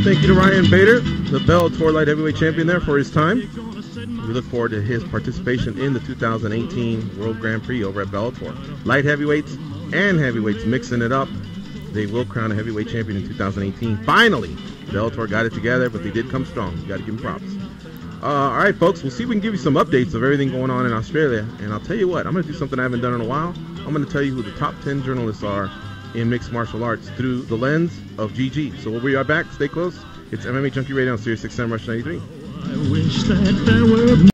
Thank you to Ryan Bader, the Bellator light heavyweight champion there, for his time. We look forward to his participation in the 2018 World Grand Prix over at Bellator. Light heavyweights and heavyweights mixing it up. They will crown a heavyweight champion in 2018. Finally, Bellator got it together, but they did come strong. You got to give them props. All right, folks, we'll see if we can give you some updates of everything going on in Australia. And I'll tell you what, I'm going to do something I haven't done in a while. I'm going to tell you who the top 10 journalists are in mixed martial arts through the lens of GG. So we'll be right back. Stay close. It's MMA Junkie Radio on Sirius XM Rush 93. I wish that there were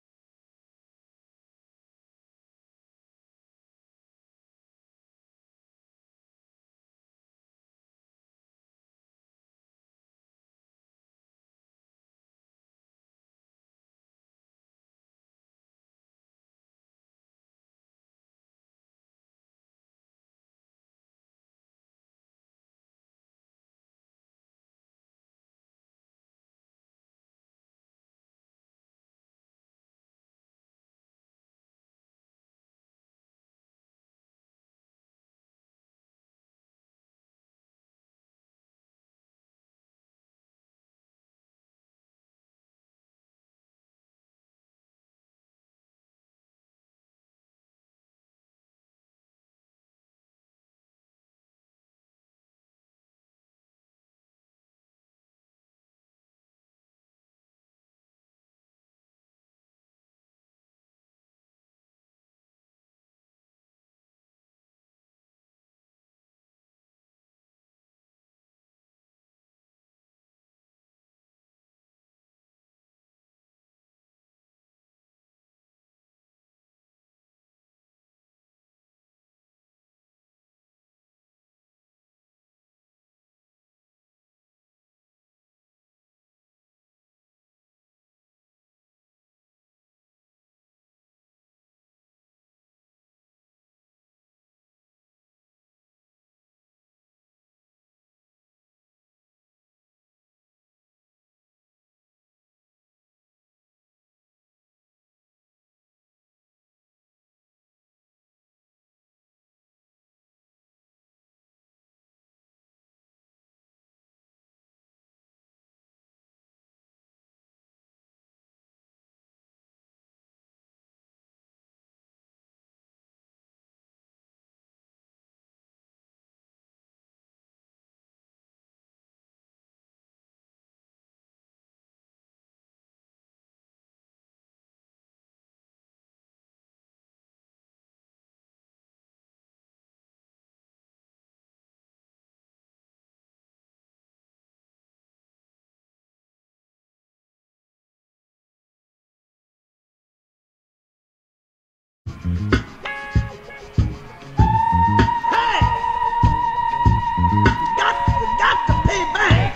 Got to pay back.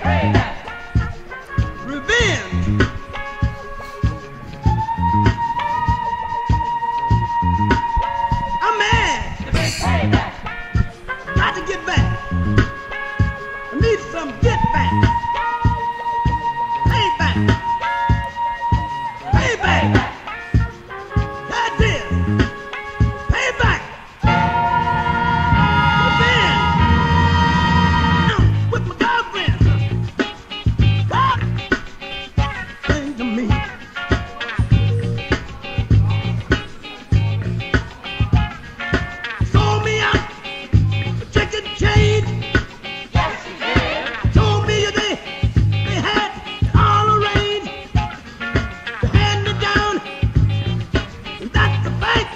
Revenge. I'm mad. Got to get back. I need some get back. Pay back. Pay back. That's it. Pay back. Revenge. With my girlfriend. God. Thing to me. Sold me out. Chicken change. Yes, he did. Told me they had it all arranged. They hand me down. And that's the fact.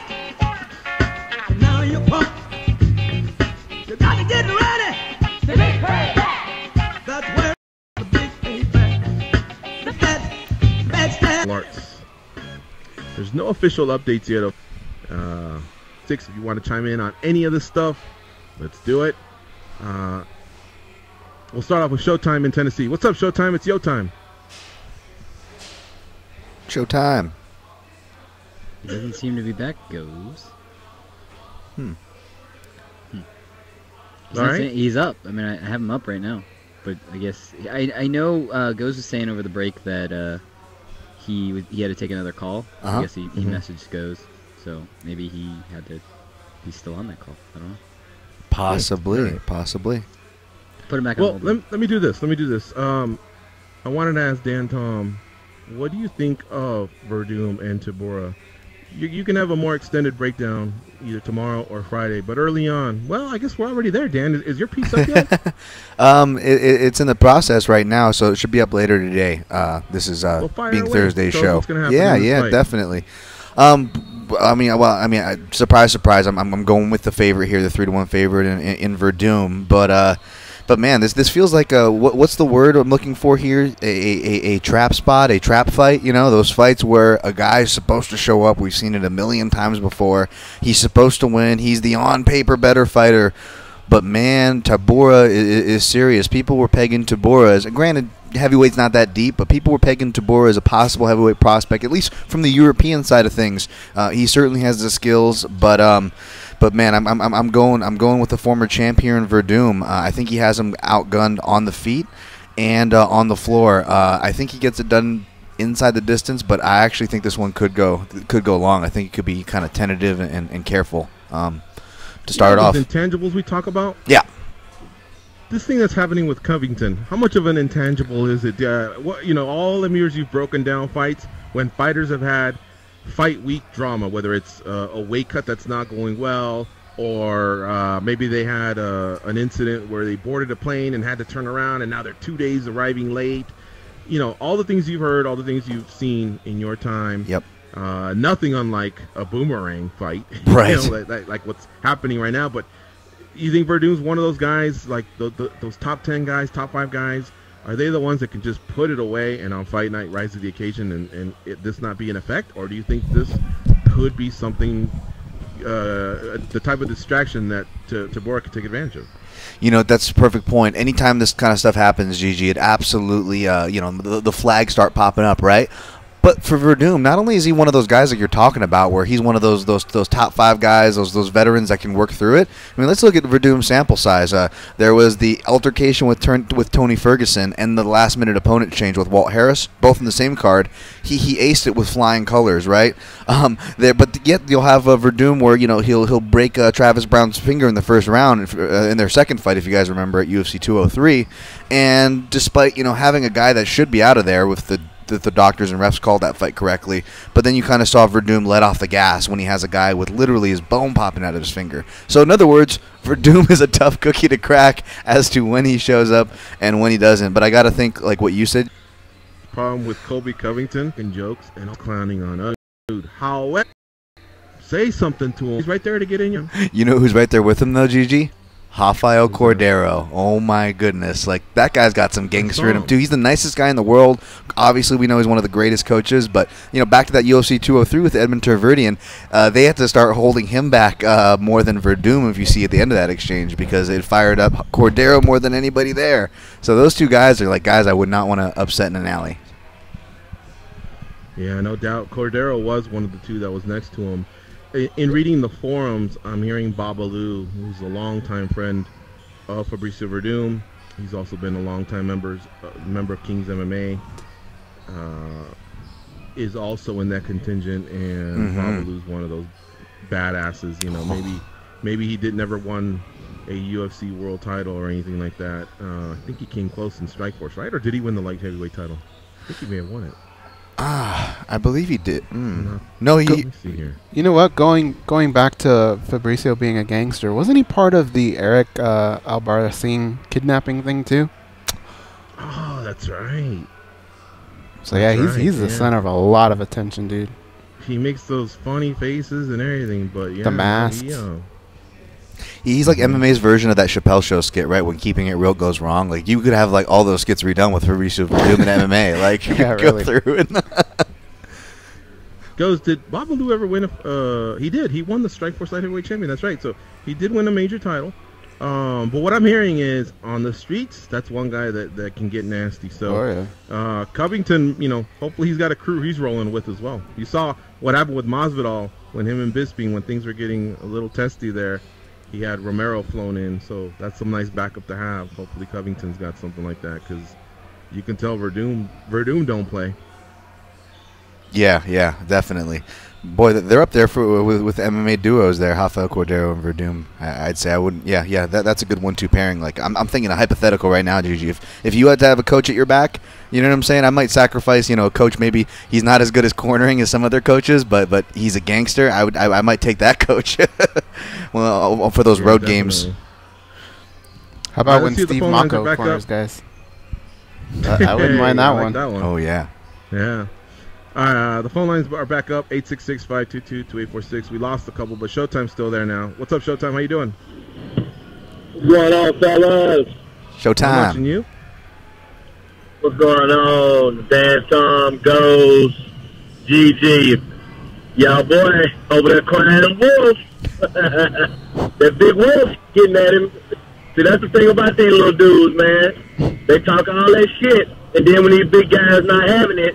And now you're pumped. You got to get ready. The big payback. That's where the big payback. That's that. Larts. There's no official updates yet. Six, if you want to chime in on any of this stuff, let's do it. We'll start off with Showtime in Tennessee. What's up, Showtime? It's yo time. Showtime. He doesn't seem to be back, Goes. He's All right. He's up. I mean, I have him up right now. But I guess I know Goes was saying over the break that he had to take another call. I guess he messaged Goes, so maybe he's still on that call. I don't know. Possibly. Put him back Well, on hold. let me do this. I wanted to ask Dan Tom, what do you think of Verdum and Tabora? You can have a more extended breakdown either tomorrow or Friday, but early on, well, I guess we're already there, Dan. Is your piece up yet? It's in the process right now, so it should be up later today. This is fire being away. Thursday's Tell us show. what's gonna happen in this fight. Definitely. Surprise, surprise. I'm going with the favorite here, the 3-1 favorite in Verdum. But man, this feels like what's the word I'm looking for here? A trap spot, a trap fight. You know, those fights where a guy's supposed to show up. We've seen it a million times before. He's supposed to win. He's the on paper better fighter. But man, Tabora is serious. People were pegging Tabora as, granted, heavyweight's not that deep, but people were pegging Tabora as a possible heavyweight prospect, at least from the European side of things. He certainly has the skills, but man, I'm going with the former champ here in Verdum. I think he has him outgunned on the feet and on the floor. I think he gets it done inside the distance, but I actually think this one could go long. I think it could be kind of tentative and careful. To start off, intangibles we talk about. Yeah. This thing that's happening with Covington, how much of an intangible is it? All the years you've broken down fights when fighters have had fight week drama, whether it's a weight cut that's not going well, or maybe they had an incident where they boarded a plane and had to turn around, and now they're 2 days arriving late. You know, all the things you've heard, all the things you've seen in your time. Yep. Nothing unlike a boomerang fight, right? Like what's happening right now. But you think Verdum's one of those guys, like those top 10 guys, top 5 guys? Are they the ones that can just put it away and on fight night rise to the occasion and this not be an effect? Or do you think this could be something, the type of distraction that Tabora could take advantage of? You know, that's a perfect point. Anytime this kind of stuff happens, Gigi, it absolutely, the flags start popping up, right? But for Verdum, not only is he one of those guys that you're talking about, where he's one of those top 5 guys, those veterans that can work through it. I mean, let's look at Verdum's sample size. There was the altercation with Tony Ferguson and the last-minute opponent change with Walt Harris, both in the same card. He aced it with flying colors, right? But yet you'll have Verdum where he'll break Travis Brown's finger in the first round in their second fight, if you guys remember, at UFC 203. And despite having a guy that should be out of there with the doctors and refs called that fight correctly, but then you kind of saw Verdum let off the gas when he has a guy with literally his bone popping out of his finger. So in other words, Verdum is a tough cookie to crack as to when he shows up and when he doesn't. But I got to think, like what you said. Problem with Colby Covington and jokes and clowning on us. Dude, however, say something to him. He's right there to get in you. You know who's right there with him though, Gigi? Rafael Cordero. Oh my goodness. Like, that guy's got some gangster in him too. He's the nicest guy in the world. Obviously, we know he's one of the greatest coaches, but back to that UFC 203 with Edmund Terverdian, they had to start holding him back more than Verdum, if you see at the end of that exchange, because it fired up Cordero more than anybody there. So those two guys are like guys I would not want to upset in an alley. Yeah, no doubt. Cordero was one of the two that was next to him. In reading the forums, I'm hearing Babalu, who's a longtime friend of Fabricio Verdum. He's also been a longtime member of King's MMA. Is also in that contingent, and Babalu's one of those badasses. Maybe he never won a UFC world title or anything like that. I think he came close in Strikeforce, right? Or did he win the light heavyweight title? I think he may have won it. I believe he did. No, he. Let me see here. You know what? Going back to Fabricio being a gangster, wasn't he part of the Eric Albarracin kidnapping thing too? Oh, that's right. So yeah, he's the center of a lot of attention, dude. He makes those funny faces and everything, but yeah, the masks. He's like MMA's version of that Chappelle Show skit, right? When Keeping It Real goes wrong, like you could have like all those skits redone with Fabricio Verdum in MMA. Like yeah, go really. through it. Did Babalu ever win he did. He won the Strikeforce light heavyweight champion. That's right. So he did win a major title. But what I'm hearing is on the streets, that's one guy that can get nasty. So Covington, hopefully he's got a crew he's rolling with as well. You saw what happened with Masvidal when him and Bisping, when things were getting a little testy there. He had Romero flown in, so that's some nice backup to have. Hopefully Covington's got something like that, because you can tell Verdum don't play. Yeah, definitely. Boy, they're up there with MMA duos there, Rafael Cordero and Verdum. I'd say I wouldn't. Yeah, that's a good 1-2 pairing. Like I'm thinking a hypothetical right now, Gigi. If you had to have a coach at your back, you know what I'm saying? I might sacrifice, a coach. Maybe he's not as good as cornering as some other coaches, but he's a gangster. I might take that coach. Well, for those road games. How about when Steve Mocco corners guys? I wouldn't mind that one. Oh yeah. Yeah. The phone lines are back up, 866-522-2846. We lost a couple, but Showtime's still there now. What's up, Showtime? How you doing? What's going on, fellas? Showtime. I'm watching you. What's going on? Dan, Tom, Goes, GG. Y'all boy over there crying wolf. That big wolf getting at him. See, that's the thing about these little dudes, man. They talk all that shit, and then when these big guys not having it,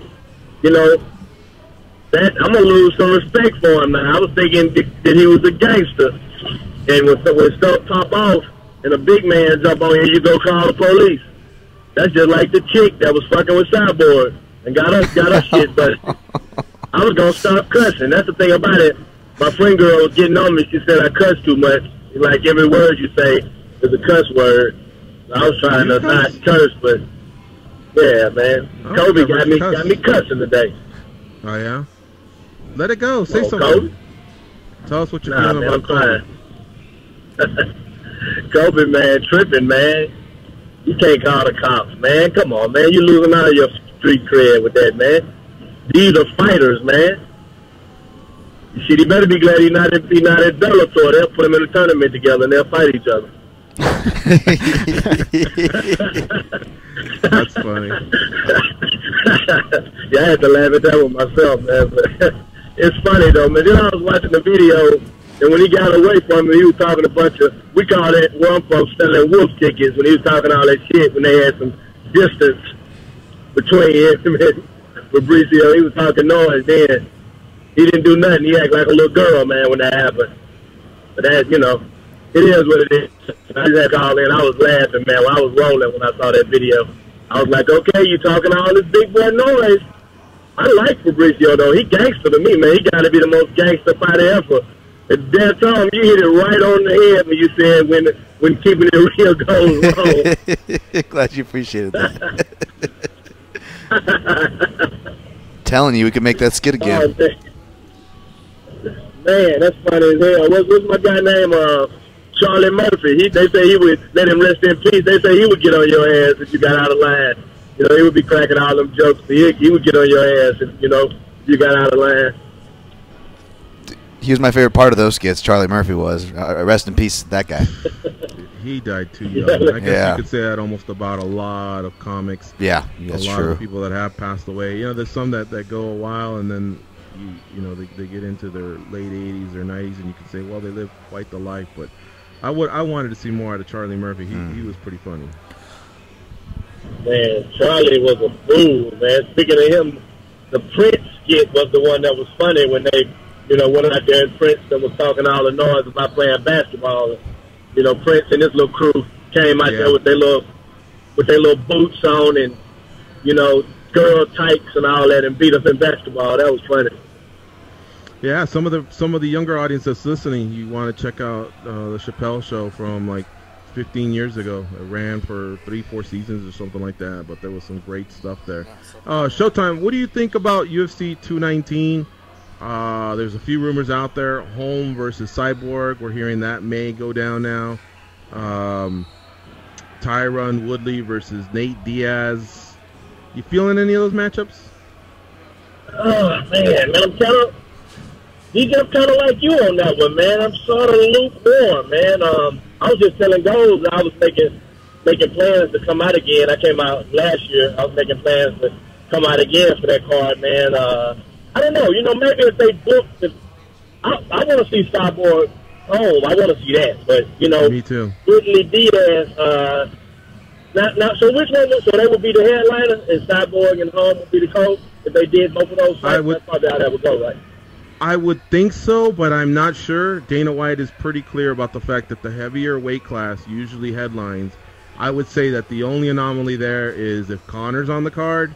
that I'm gonna lose some respect for him, man. I was thinking that he was a gangster, and when stuff pop off and a big man jump on here, you go call the police. That's just like the chick that was fucking with Cyborg and got her shit. But I was gonna stop cussing. That's the thing about it. My friend girl was getting on me. She said I cuss too much. Like every word you say is a cuss word. I was trying to not curse, but. Yeah, man. Kobe got me cussing today. Oh, yeah? Let it go. Say something. Kobe? Tell us what you're feeling about Kobe. Kobe, man, tripping, man. You can't call the cops, man. Come on, man. You're losing out of your street cred with that, man. These are fighters, man. Shit, he better be glad he's not at Bellator. They'll put him in a tournament together and they'll fight each other. That's funny. Yeah, I had to laugh at that one myself, man. But it's funny though, man. Then I was watching the video, and when he got away from me, he was talking a bunch of, we call it one folks selling wolf tickets, when he was talking all that shit, when they had some distance between him and Fabricio. He was talking noise then. He didn't do nothing. He acted like a little girl, man, when that happened. But that, it is what it is. I just had to call in. I was laughing, man. I was rolling when I saw that video. I was like, okay, you talking all this big boy noise. I like Fabricio, though. He gangster to me, man. He got to be the most gangster fighter ever. And damn Tom, you hit it right on the head when you said when keeping it real goes wrong. Glad you appreciated that. Telling you we can make that skit again. Man, that's funny as hell. What's my guy name? Charlie Murphy. They say he would let him rest in peace. They say he would get on your ass if you got out of line. He would be cracking all them jokes. He would get on your ass if you got out of line. He was my favorite part of those skits. Charlie Murphy was. Rest in peace, that guy. He died too young. I guess Yeah. you could say that almost about a lot of comics. Yeah, that's a lot true. of people that have passed away. You know, there's some that go a while and then you know they get into their late 80s or 90s, and you can say, well, they lived quite the life. But I wanted to see more out of Charlie Murphy. He was pretty funny. Man, Charlie was a fool, man. Speaking of him, the Prince skit was the one that was funny when they, went out there and Prince was talking all the noise about playing basketball. Prince and his little crew came out there with their little boots on and, girl tights and all that and beat us in basketball. That was funny. Yeah, some of the younger audience that's listening, you want to check out the Chappelle Show from like 15 years ago. It ran for 3-4 seasons or something like that, but there was some great stuff there. Showtime, what do you think about UFC 219? There's a few rumors out there. Holm versus Cyborg, we're hearing that may go down now. Tyron Woodley versus Nate Diaz. You feeling any of those matchups? Oh, man, I'm kind of like you on that one, man. I'm sort of lukewarm, man. I was just telling Gold I was making plans to come out again. I came out last year. I was making plans to come out again for that card, man. I don't know. Maybe if they booked, I want to see Cyborg home. I want to see that. But, Me too. Whitley Diaz, now, so which one? So they would be the headliner, and Cyborg and Home would be the coach if they did both of those fights? That's probably how that would go, right? I would think so, but I'm not sure. Dana White is pretty clear about the fact that the heavier weight class usually headlines. I would say that the only anomaly there is if Connor's on the card.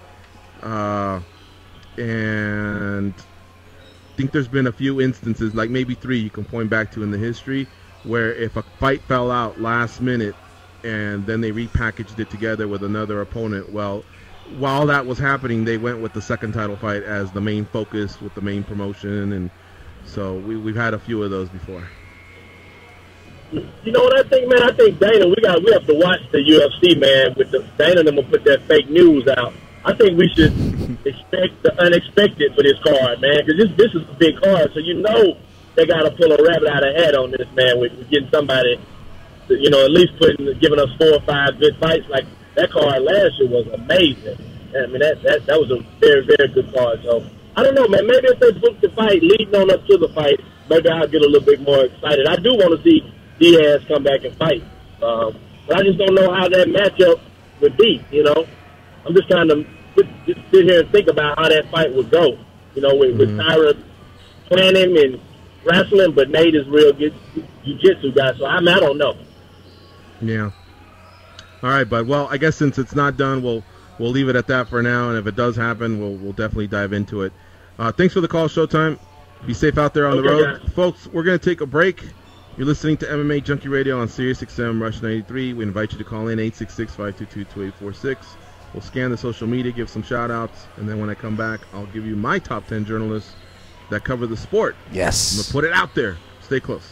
And I think there's been a few instances, like maybe 3 you can point back to in the history, where if a fight fell out last minute and then they repackaged it together with another opponent, well, while that was happening, they went with the second title fight as the main focus with the main promotion, and so we've had a few of those before. You know what I think, man? I think Dana, we have to watch the UFC, man. With Dana and them will put that fake news out. I think we should expect the unexpected for this card, man, because this is a big card, so they got to pull a rabbit out of hat on this, man, with getting somebody, at least giving us 4 or 5 good fights. Like that card last year was amazing. I mean, that was a very, very good card. So I don't know, man. Maybe if they book the fight leading on up to the fight, maybe I'll get a little bit more excited. I do want to see Diaz come back and fight, but I just don't know how that matchup would be. I'm just trying to just sit here and think about how that fight would go. With Tyra playing him and wrestling, but Nate is real good jiu-jitsu guy, so I don't know. Yeah. All right, bud. Well, I guess since it's not done, we'll leave it at that for now, and if it does happen, we'll definitely dive into it. Thanks for the call, Showtime. Be safe out there on the road. Guys. Folks, we're going to take a break. You're listening to MMA Junkie Radio on Sirius XM Rush 93. We invite you to call in 866-522-2846. We'll scan the social media, give some shout-outs, and then when I come back, I'll give you my top 10 journalists that cover the sport. Yes. I'm going to put it out there. Stay close.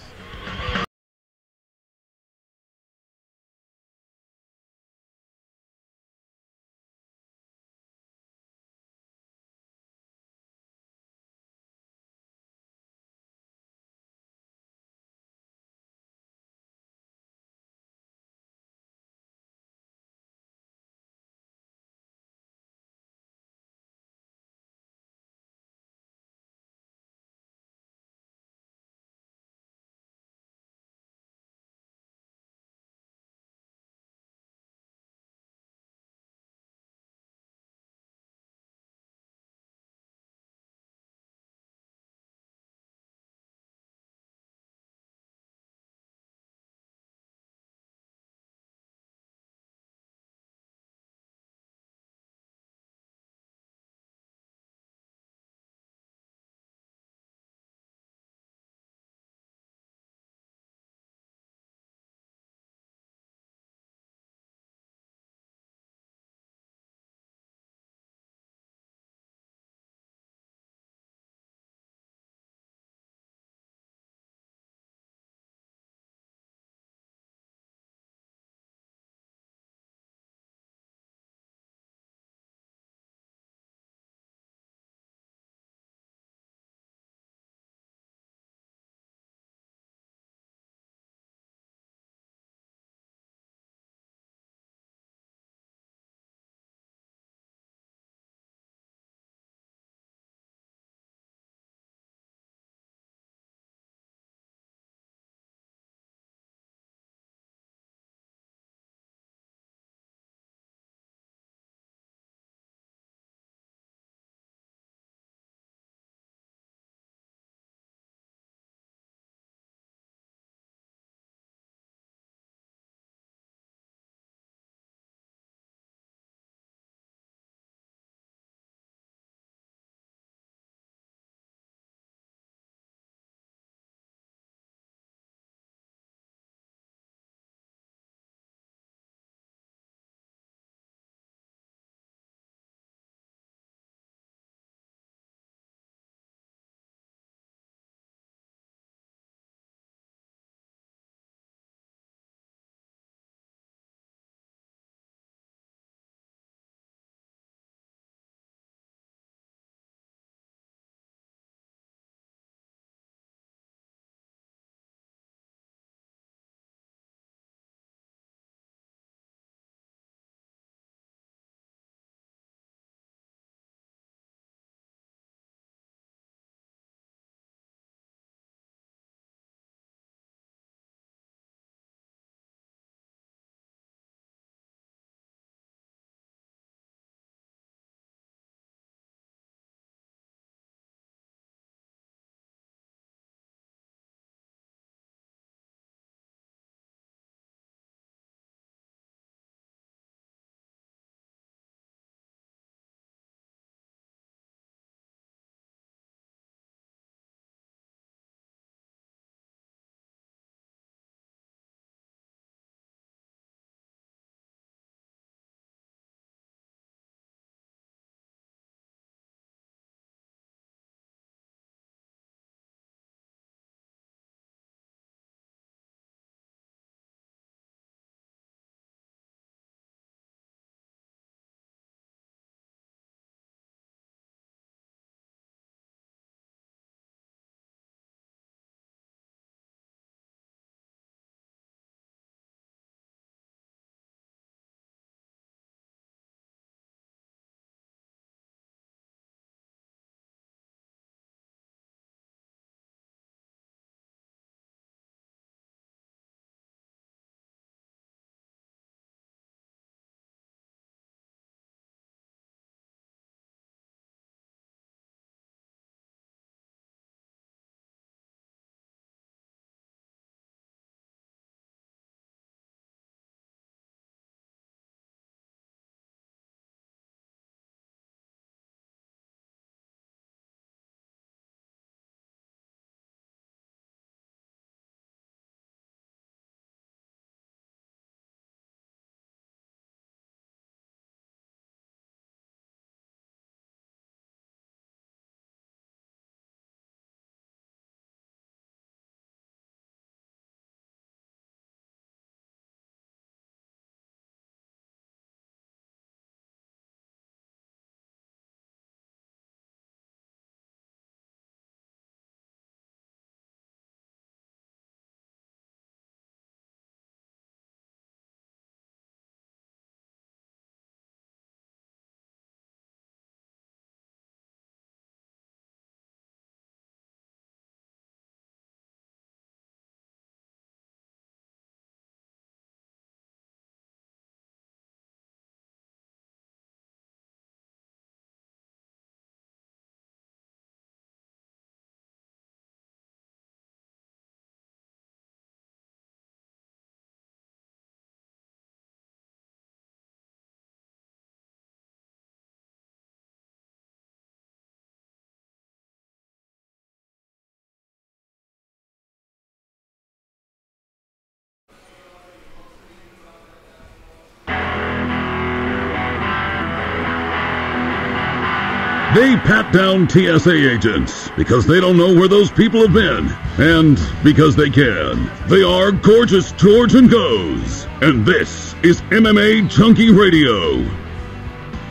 They pat down TSA agents because they don't know where those people have been, and because they can. They are Gorgeous George and Goes, and this is MMA Junkie Radio.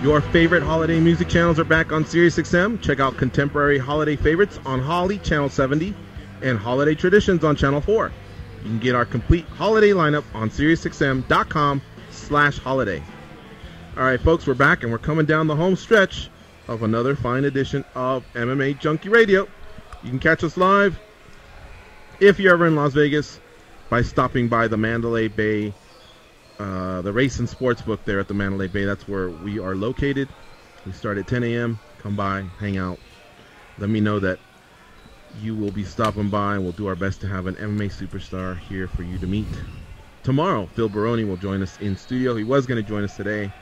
Your favorite holiday music channels are back on SiriusXM. Check out Contemporary Holiday Favorites on Holly, Channel 70, and Holiday Traditions on Channel 4. You can get our complete holiday lineup on SiriusXM.com/holiday. All right, folks, we're back, and we're coming down the home stretch of another fine edition of MMA Junkie Radio. You can catch us live if you're ever in Las Vegas by stopping by the Mandalay Bay, the Race and Sports Book there at the Mandalay Bay. That's where we are located. We start at 10 a.m. Come by, hang out. Let me know that you will be stopping by, and we'll do our best to have an MMA superstar here for you to meet. Tomorrow, Phil Baroni will join us in studio. He was going to join us today,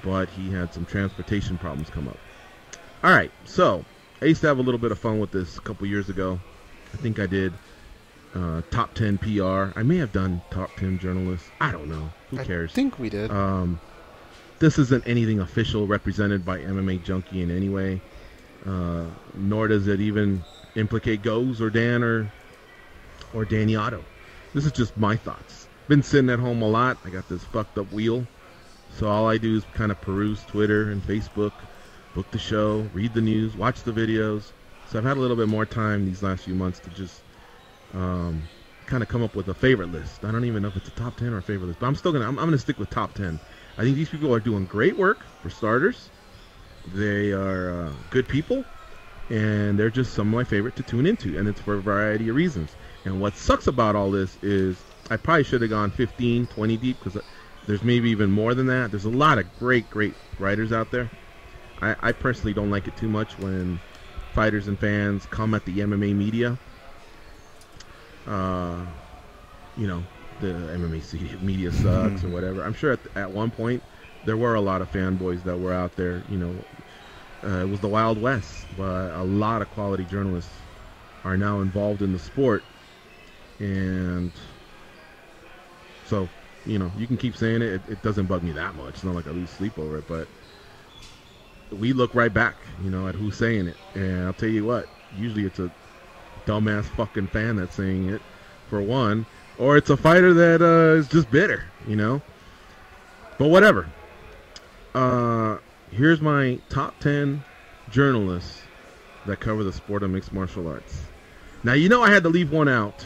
but he had some transportation problems come up. All right, so I used to have a little bit of fun with this a couple years ago. I think I did top 10 PR. I may have done top 10 journalists. I don't know. Who cares? I think we did. This isn't anything official represented by MMA Junkie in any way, nor does it even implicate Goes or Dan or Danny Otto. This is just my thoughts. Been sitting at home a lot. I got this fucked up wheel, so all I do is kind of peruse Twitter and Facebook, book the show, read the news, watch the videos. So I've had a little bit more time these last few months to just kind of come up with a favorite list. I don't even know if it's a top 10 or a favorite list, but I'm gonna stick with top 10. I think these people are doing great work, for starters. They are good people, and they're just some of my favorite to tune into, and it's for a variety of reasons. And what sucks about all this is I probably should have gone 15, 20 deep, because there's maybe even more than that. There's a lot of great writers out there. I personally don't like it too much when fighters and fans come at the MMA media. You know, the MMA media sucks or whatever. I'm sure at one point there were a lot of fanboys that were out there. You know, it was the Wild West, but a lot of quality journalists are now involved in the sport. And so, you know, you can keep saying it. It doesn't bug me that much. It's not like I lose sleep over it, but we look right back, you know, at who's saying it. And I'll tell you what, usually it's a dumbass fucking fan that's saying it, for one, or it's a fighter that is just bitter, you know. But whatever. Here's my top 10 journalists that cover the sport of mixed martial arts. Now, you know I had to leave one out.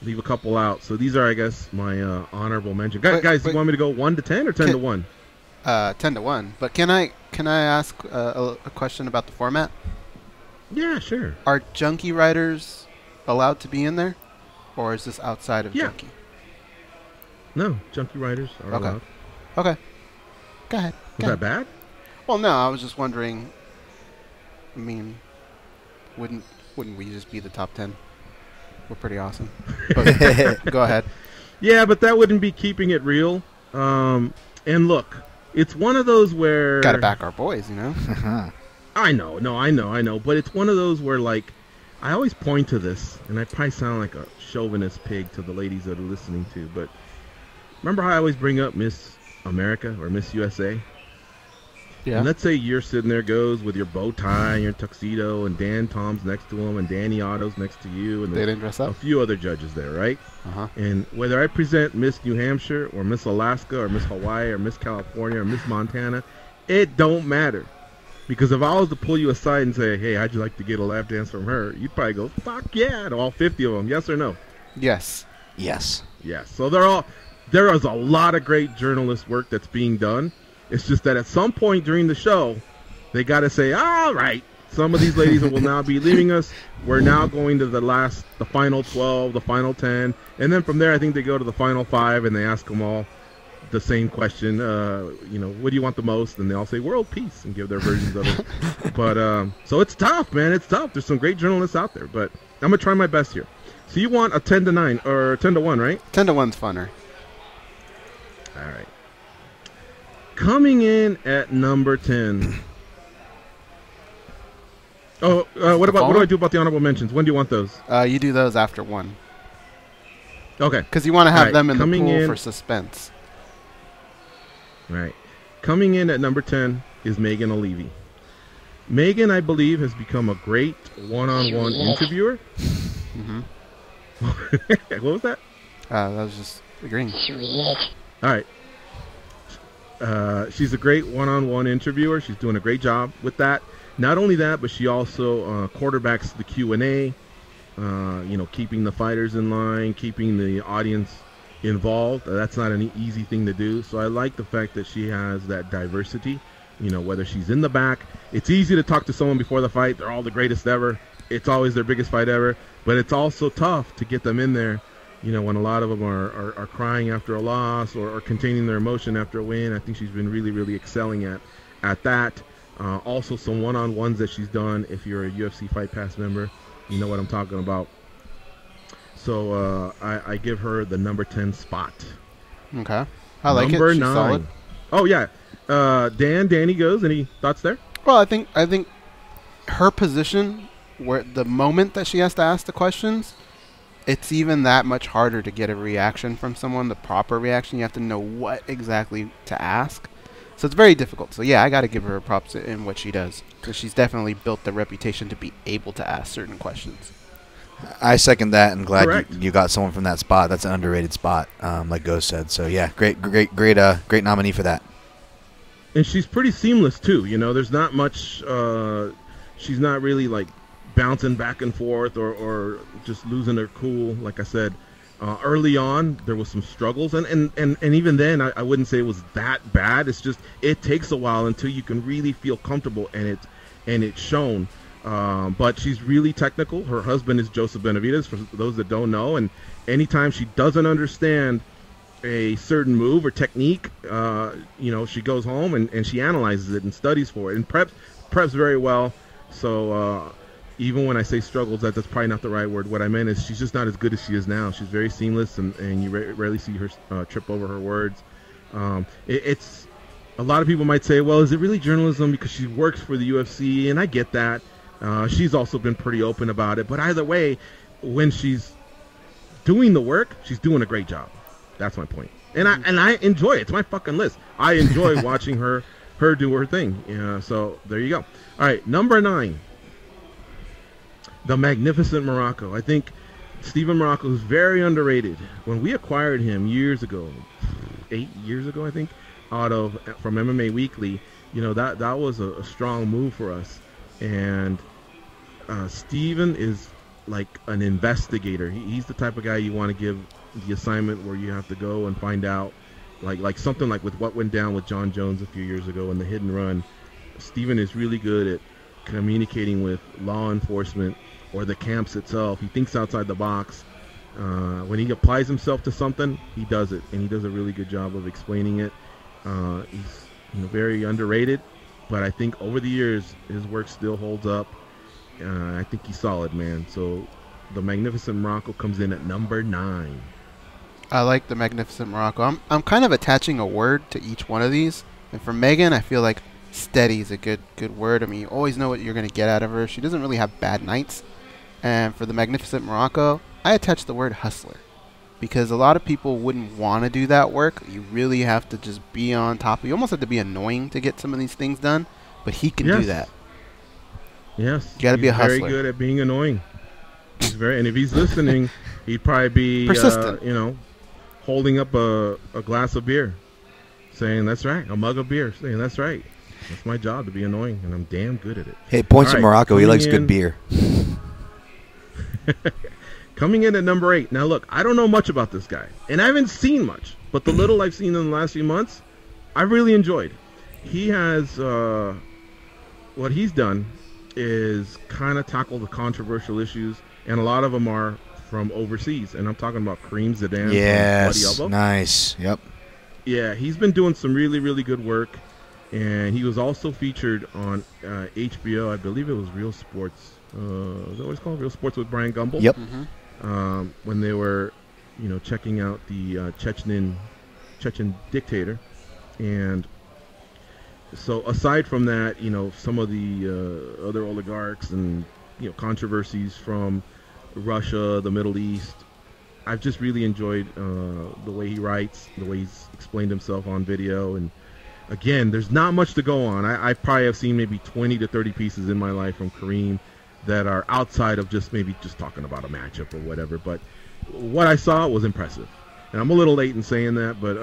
Leave a couple out. So these are, I guess, my honorable mention. Guys, you want me to go 1 to 10 or 10 to 1? 10 to 1. But can I ask a question about the format? Yeah, sure. Are junkie writers allowed to be in there, or is this outside of junkie? No, junkie writers are allowed. Okay. Go ahead. Was that bad? Well, no. I was just wondering. I mean, wouldn't we just be the top 10? We're pretty awesome. But go ahead. Yeah, but that wouldn't be keeping it real. And look, it's one of those where gotta back our boys, you know. I know. But it's one of those where, like, I always point to this, and I probably sound like a chauvinist pig to the ladies that are listening to, but remember how I always bring up Miss America or Miss USA? Yeah. And let's say you're sitting there, Goes, with your bow tie and your tuxedo, and Dan Tom's next to him, and Danny Otto's next to you, and they didn't dress up. A few other judges there, right? And whether I present Miss New Hampshire or Miss Alaska or Miss Hawaii or Miss California or Miss Montana, it don't matter. Because if I was to pull you aside and say, hey, how'd you like to get a lap dance from her? You'd probably go, fuck yeah, to all 50 of them. Yes or no? Yes. Yes. Yes. So there is a lot of great journalist work that's being done. It's just that at some point during the show, they got to say, all right, some of these ladies will now be leaving us. We're now going to the final 12, the final 10. And then from there, I think they go to the final 5, and they ask them all the same question, you know, what do you want the most? And they all say world peace and give their versions of it. But so it's tough, man. It's tough. There's some great journalists out there, but I'm gonna try my best here. So you want a 10 to 9 or 10 to 1, right? 10 to 1's funner. All right. Coming in at number 10. Oh, what do I do about the honorable mentions? When do you want those? You do those after 1. Okay. Because you want to have them in the pool for suspense. Right. Coming in at number 10 is Megan O'Leary. Megan, I believe, has become a great one-on-one interviewer. Mm-hmm. What was that? That was just agreeing. All right. She's a great one-on-one interviewer. She's doing a great job with that. Not only that, but she also quarterbacks the Q&A, keeping the fighters in line, keeping the audience involved. That's not an easy thing to do. So I like the fact that she has that diversity, whether she's in the back. It's easy to talk to someone before the fight. They're all the greatest ever. It's always their biggest fight ever. But it's also tough to get them in there, when a lot of them are crying after a loss or containing their emotion after a win. I think she's been really, really excelling at that. Also, some one-on-ones that she's done. If you're a UFC Fight Pass member, you know what I'm talking about. So I give her the number 10 spot. Okay. I like number it. She's 9. solid. Oh, yeah. Danny goes. Any thoughts there? Well, I think her position, where the moment that she has to ask the questions, it's even that much harder to get a reaction from someone, the proper reaction. You have to know what exactly to ask. So it's very difficult. So, yeah, I got to give her props in what she does. So she's definitely built the reputation to be able to ask certain questions. I second that, and glad you got someone from that spot. That's an underrated spot, like Ghost said. So, yeah, great great nominee for that. And she's pretty seamless, too. There's not much she's not really, bouncing back and forth or just losing her cool. Like I said, early on, there was some struggles. And even then, I wouldn't say it was that bad. It's just it takes a while until you can really feel comfortable, and it's shown. But she's really technical. Her husband is Joseph Benavidez, for those that don't know. And anytime she doesn't understand a certain move or technique, she goes home and she analyzes it and studies for it and preps very well. So even when I say struggles, that's probably not the right word. What I meant is she's just not as good as she is now. She's very seamless, and you rarely see her trip over her words. It's a lot of people might say, well, is it really journalism because she works for the UFC? And I get that. She's also been pretty open about it. But either way, when she's doing the work, she's doing a great job. That's my point. And I enjoy it. It's my fucking list. I enjoy watching her do her thing. So there you go. All right, number 9. The Magnificent Morocco. I think Steven Morocco is very underrated. When we acquired him years ago, 8 years ago, I think, from MMA Weekly, that was a strong move for us. And Steven is like an investigator. He's the type of guy you want to give the assignment where you have to go and find out, like something like with what went down with John Jones a few years ago in the hit and run. Steven is really good at communicating with law enforcement or the camps itself. He thinks outside the box. When he applies himself to something, he does it, and he does a really good job of explaining it. He's very underrated, but I think over the years his work still holds up. I think he's solid, man. So the Magnificent Morocco comes in at number 9. I like the Magnificent Morocco. I'm kind of attaching a word to each one of these. And for Megan, I feel like steady is a good word. I mean, you always know what you're going to get out of her. She doesn't really have bad nights. And for the Magnificent Morocco, I attach the word hustler. Because a lot of people wouldn't want to do that work. You really have to just be on top. You almost have to be annoying to get some of these things done. But he can do that. Yes. You got to be a hustler. Very good at being annoying. And if he's listening, he'd probably be persistent. Holding up a glass of beer, saying that's right, a mug of beer, saying that's right. That's my job, to be annoying, and I'm damn good at it. Hey, points to Morocco. He likes good beer. Coming in at number 8. Now, look, I don't know much about this guy, and I haven't seen much, but the little I've seen in the last few months, I really enjoyed. He has, what he's done is kind of tackle the controversial issues, and a lot of them are from overseas, and I'm talking about Kareem Zidane. Yes, Bloody Elbow. Nice. Yep. Yeah, he's been doing some really, really good work, and he was also featured on HBO. I believe it was Real Sports. Is that what it's called? Real Sports with Brian Gumbel? Yep. Mm-hmm. When they were, checking out the Chechen dictator, and so aside from that, some of the other oligarchs and controversies from Russia, the Middle East, I've just really enjoyed the way he writes, the way he's explained himself on video, and again, there's not much to go on. I probably have seen maybe 20 to 30 pieces in my life from Kareem that are outside of just maybe just talking about a matchup or whatever. But what I saw was impressive. And I'm a little late in saying that, but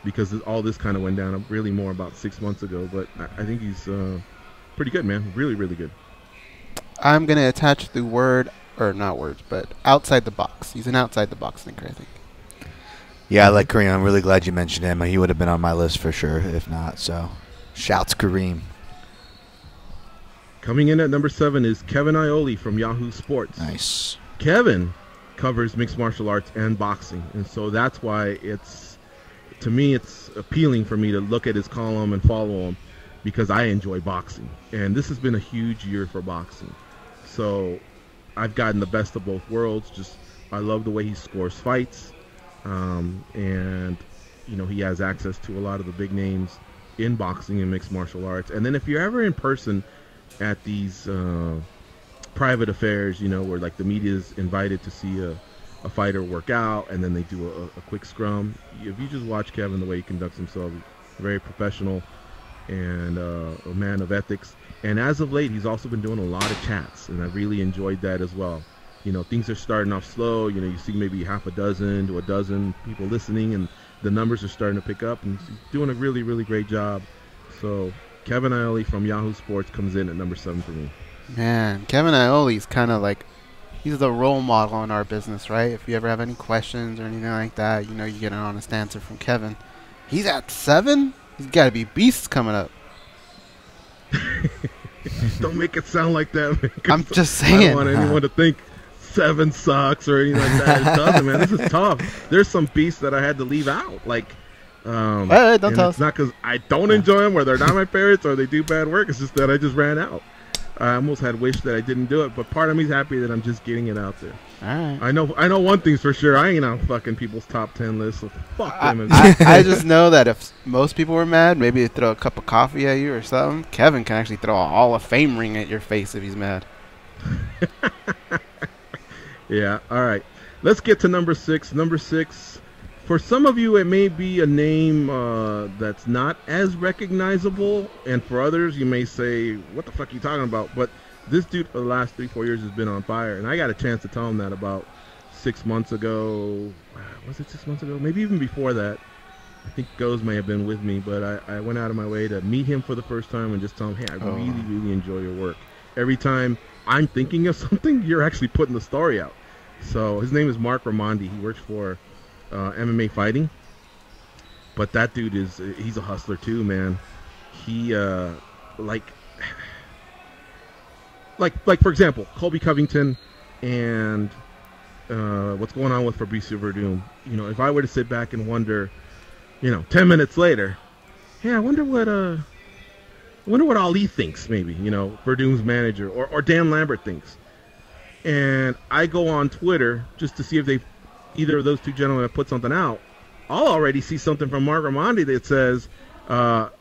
because all this kind of went down really more about 6 months ago. But I think he's pretty good, man. Really, really good. I'm going to attach the word, or not words, but outside the box. He's an outside the box thinker, I think. Yeah, I like Kareem. I'm really glad you mentioned him. He would have been on my list for sure, if not. So, shouts Kareem. Coming in at number 7 is Kevin Iole from Yahoo Sports. Nice. Kevin covers mixed martial arts and boxing, and so that's why to me it's appealing for me to look at his column and follow him, because I enjoy boxing, and this has been a huge year for boxing. So I've gotten the best of both worlds. Just I love the way he scores fights, and he has access to a lot of the big names in boxing and mixed martial arts. And then if you're ever in person at these private affairs, where like the media is invited to see a fighter work out, and then they do a quick scrum. If you just watch Kevin, the way he conducts himself, very professional and a man of ethics. And as of late, he's also been doing a lot of chats, and I really enjoyed that as well. Things are starting off slow. You see maybe half a dozen to a dozen people listening, and the numbers are starting to pick up, and he's doing a really, really great job. So Kevin Iole from Yahoo Sports comes in at number 7 for me. Man, Kevin Iole's kind of like, he's the role model in our business, right? If you ever have any questions or anything like that, you get an honest answer from Kevin. He's at 7? He's got to be beasts coming up. Don't make it sound like that, man. I'm just saying. I don't want anyone to think 7 sucks or anything like that. It doesn't, man. This is tough. There's some beasts that I had to leave out. Like, don't tell us. It's not because I don't enjoy them or they're not my favorites or they do bad work. It's just that I just ran out. I almost had wished that I didn't do it, but part of me is happy that I'm just getting it out there. All right. I know one thing's for sure. I ain't on fucking people's top 10 lists, so fuck them. I just know that if most people were mad, maybe they'd throw a cup of coffee at you or something. Kevin can actually throw a Hall of Fame ring at your face if he's mad. Yeah, all right. Let's get to number 6. Number 6, for some of you, it may be a name that's not as recognizable, and for others, you may say, what the fuck are you talking about? But this dude for the last 3-4 years has been on fire, and I got a chance to tell him that about 6 months ago. Was it 6 months ago? Maybe even before that. I think Goes may have been with me, but I went out of my way to meet him for the first time and just tell him, hey, I really, really enjoy your work. Every time I'm thinking of something, you're actually putting the story out. So his name is Mark Raimondi. He works for MMA Fighting, but that dude he's a hustler too, man. He like for example, Colby Covington and what's going on with Fabricio Verdum. If I were to sit back and wonder, 10 minutes later, hey, I wonder what Ali thinks, maybe, Verdum's manager, or Dan Lambert thinks. And I go on Twitter just to see if either of those two gentlemen have put something out. I'll already see something from Mark Raimondi that says,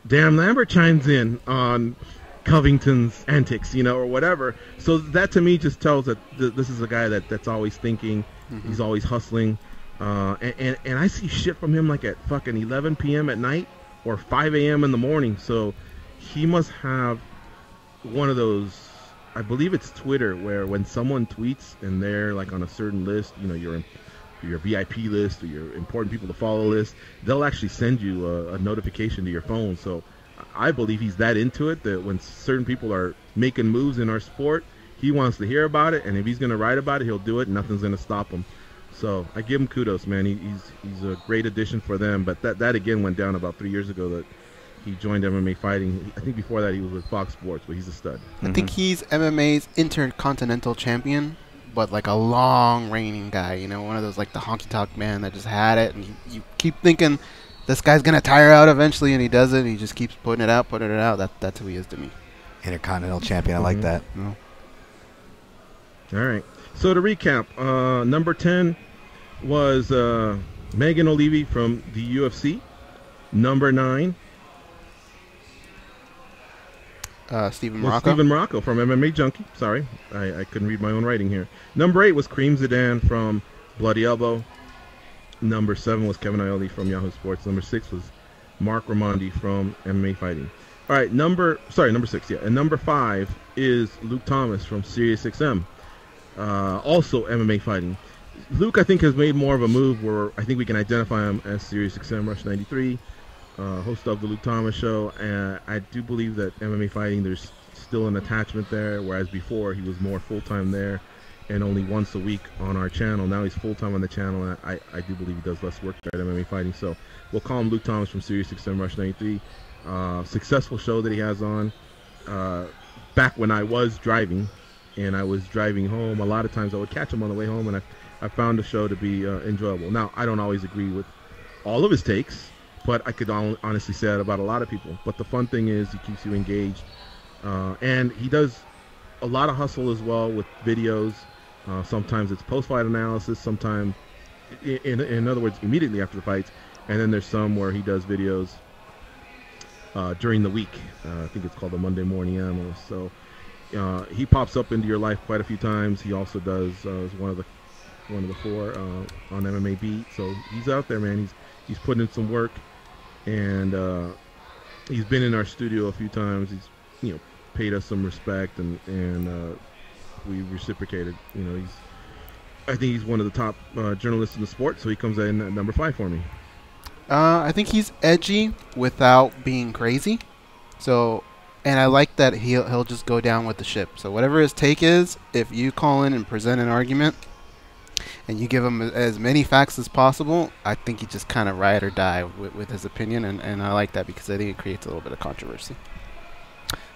Dan Lambert chimes in on Covington's antics, or whatever. So that to me just tells that this is a guy that's always thinking. Mm-hmm. He's always hustling. And I see shit from him like at fucking 11 p.m. at night or 5 a.m. in the morning. So he must have one of those, I believe it's Twitter, where when someone tweets and they're like on a certain list, your VIP list or your important people to follow list, they'll actually send you a notification to your phone. So I believe he's that into it that when certain people are making moves in our sport, he wants to hear about it, and if he's going to write about it, he'll do it, and nothing's going to stop him. So I give him kudos, man. He's a great addition for them. But that again went down about 3 years ago that he joined MMA Fighting. I think before that he was with Fox Sports, but he's a stud. I think he's MMA's intercontinental champion, but like a long reigning guy, one of those like the honky tonk man that just had it, and you keep thinking this guy's gonna tire out eventually, and he doesn't. He just keeps putting it out. That's who he is to me. Intercontinental champion. I like that. Yeah. All right. So to recap, number 10 was Megan Olivi from the UFC. Number 9. Steven Morocco. Steven Morocco from MMAjunkie. Sorry, I couldn't read my own writing here. Number 8 was Kareem Zidane from Bloody Elbow. Number 7 was Kevin Iole from Yahoo Sports. Number 6 was Mark Ramondi from MMA Fighting. All right, number 6, yeah. And number 5 is Luke Thomas from SiriusXM, also MMA Fighting. Luke, I think, has made more of a move where I think we can identify him as SiriusXM Rush 93, host of the Luke Thomas Show. And I do believe that MMA Fighting, there's still an attachment there, whereas before he was more full-time there and only once a week on our channel. Now he's full-time on the channel, and I do believe he does less work there at MMA Fighting. So we'll call him Luke Thomas from SiriusXM Rush 93. Successful show that he has on. Back when I was driving, and I was driving home, a lot of times I would catch him on the way home, and I found the show to be enjoyable. Now, I don't always agree with all of his takes, but I could honestly say that about a lot of people. But the fun thing is he keeps you engaged. And he does a lot of hustle as well with videos. Sometimes it's post-fight analysis, sometimes, in other words, immediately after the fights. And then there's some where he does videos during the week. I think it's called the Monday Morning Analyst. So he pops up into your life quite a few times. He also does is one of the 4 on MMA Beat. So he's out there, man. He's putting in some work, and he's been in our studio a few times. He's paid us some respect, and we reciprocated. I think he's one of the top journalists in the sport, so he comes in at number 5 for me. I think he's edgy without being crazy. So, and I like that he'll just go down with the ship. So whatever his take is, if you call in and present an argument, and you give him as many facts as possible, I think he just kind of ride or die with his opinion, and I like that because I think it creates a little bit of controversy.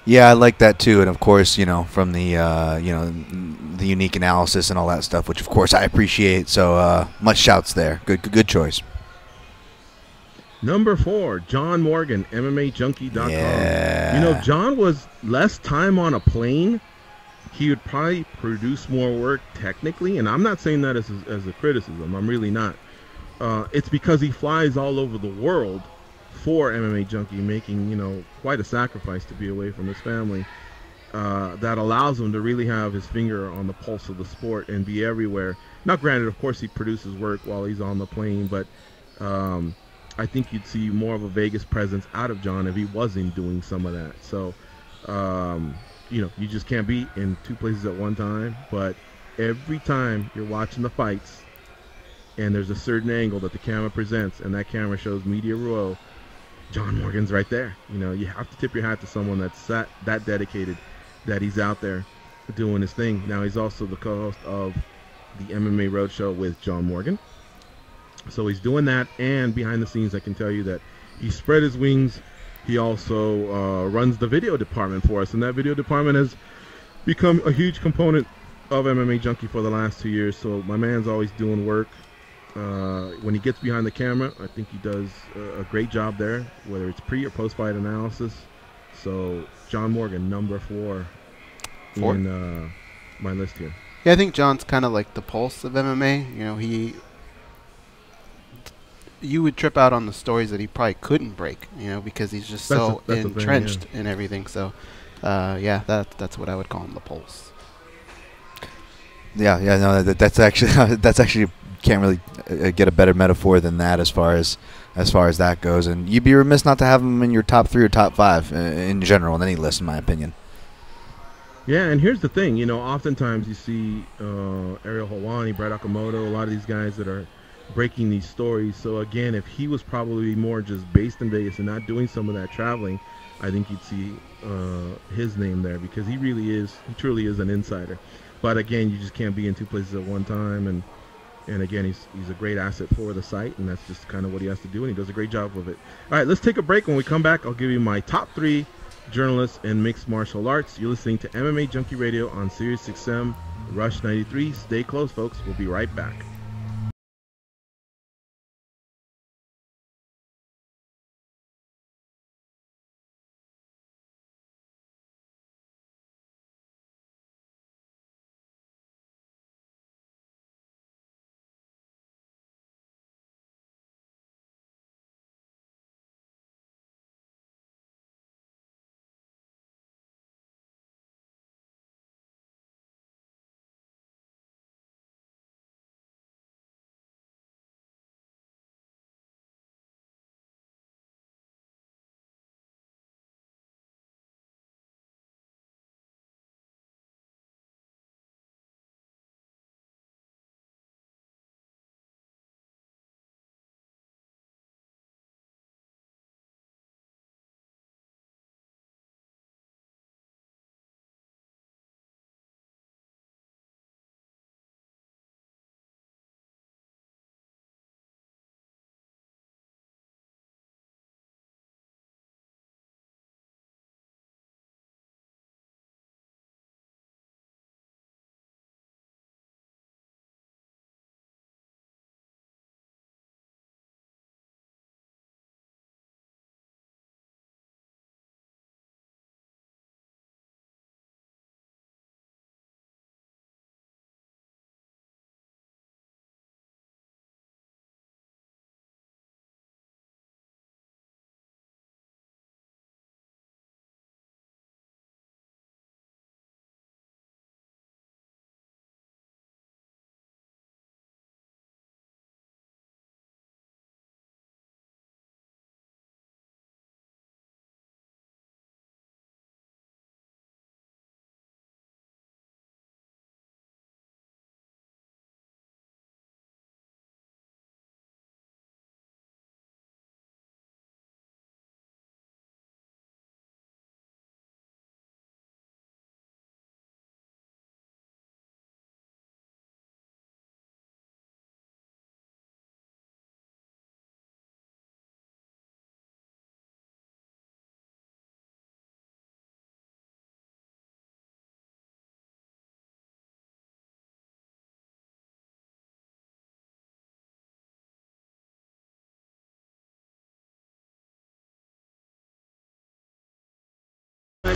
Yeah, I like that too, and of course, from the the unique analysis and all that stuff, which of course I appreciate. So much shouts there. Good choice. Number 4, John Morgan, MMAjunkie.com. Yeah. John was less time on a plane. He would probably produce more work technically, and I'm not saying that as a criticism. I'm really not. It's because he flies all over the world for MMAjunkie, making quite a sacrifice to be away from his family. That allows him to really have his finger on the pulse of the sport and be everywhere. Now, granted, of course, he produces work while he's on the plane, but I think you'd see more of a Vegas presence out of John if he wasn't doing some of that. So, you just can't be in 2 places at one time. But every time you're watching the fights and there's a certain angle that the camera presents and that camera shows media row, John Morgan's right there. You have to tip your hat to someone that's that dedicated, that he's out there doing his thing. Now, he's also the co-host of the MMA Roadshow with John Morgan. So he's doing that, and behind the scenes, I can tell you that he spread his wings. He also runs the video department for us, and that video department has become a huge component of MMAjunkie for the last 2 years. So my man's always doing work. When he gets behind the camera, I think he does a great job there, whether it's pre or post-fight analysis. So John Morgan, number 4 in my list here. Yeah, I think John's kind of like the pulse of MMA. You would trip out on the stories that he probably couldn't break, because he's just so entrenched in everything. So, that's what I would call him, the pulse. Yeah, no, that's actually can't really get a better metaphor than that as far as that goes. And you'd be remiss not to have him in your top 3 or top 5 in general in any list, in my opinion. Yeah, and here's the thing, oftentimes you see Ariel Helwani, Brett Okamoto, a lot of these guys that are breaking these stories. So again, if he was probably more just based in Vegas and not doing some of that traveling, I think you'd see his name there, because he truly is an insider. But again, you just can't be in 2 places at one time, and again, he's a great asset for the site, and that's just kind of what he has to do, and he does a great job with it. All right, let's take a break. When we come back, I'll give you my top 3 journalists in mixed martial arts. You're listening to MMAjunkie Radio on SiriusXM Rush 93. Stay close, folks. We'll be right back.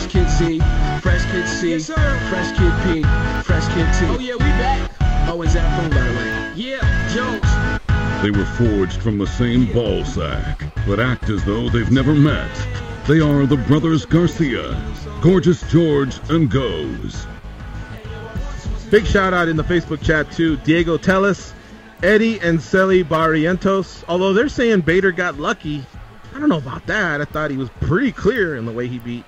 Fresh Kid C, Fresh Kid C, yes, Fresh Kid P, Fresh Kid T. Oh yeah, we back. Oh, is that phone by the way? Yeah, Jones. They were forged from the same ball sack, but act as though they've never met. They are the brothers Garcia, Gorgeous George and Goes. Big shout out in the Facebook chat to Diego Tellis, Eddie and Celi Barrientos. Although they're saying Bader got lucky, I don't know about that. I thought he was pretty clear in the way he beat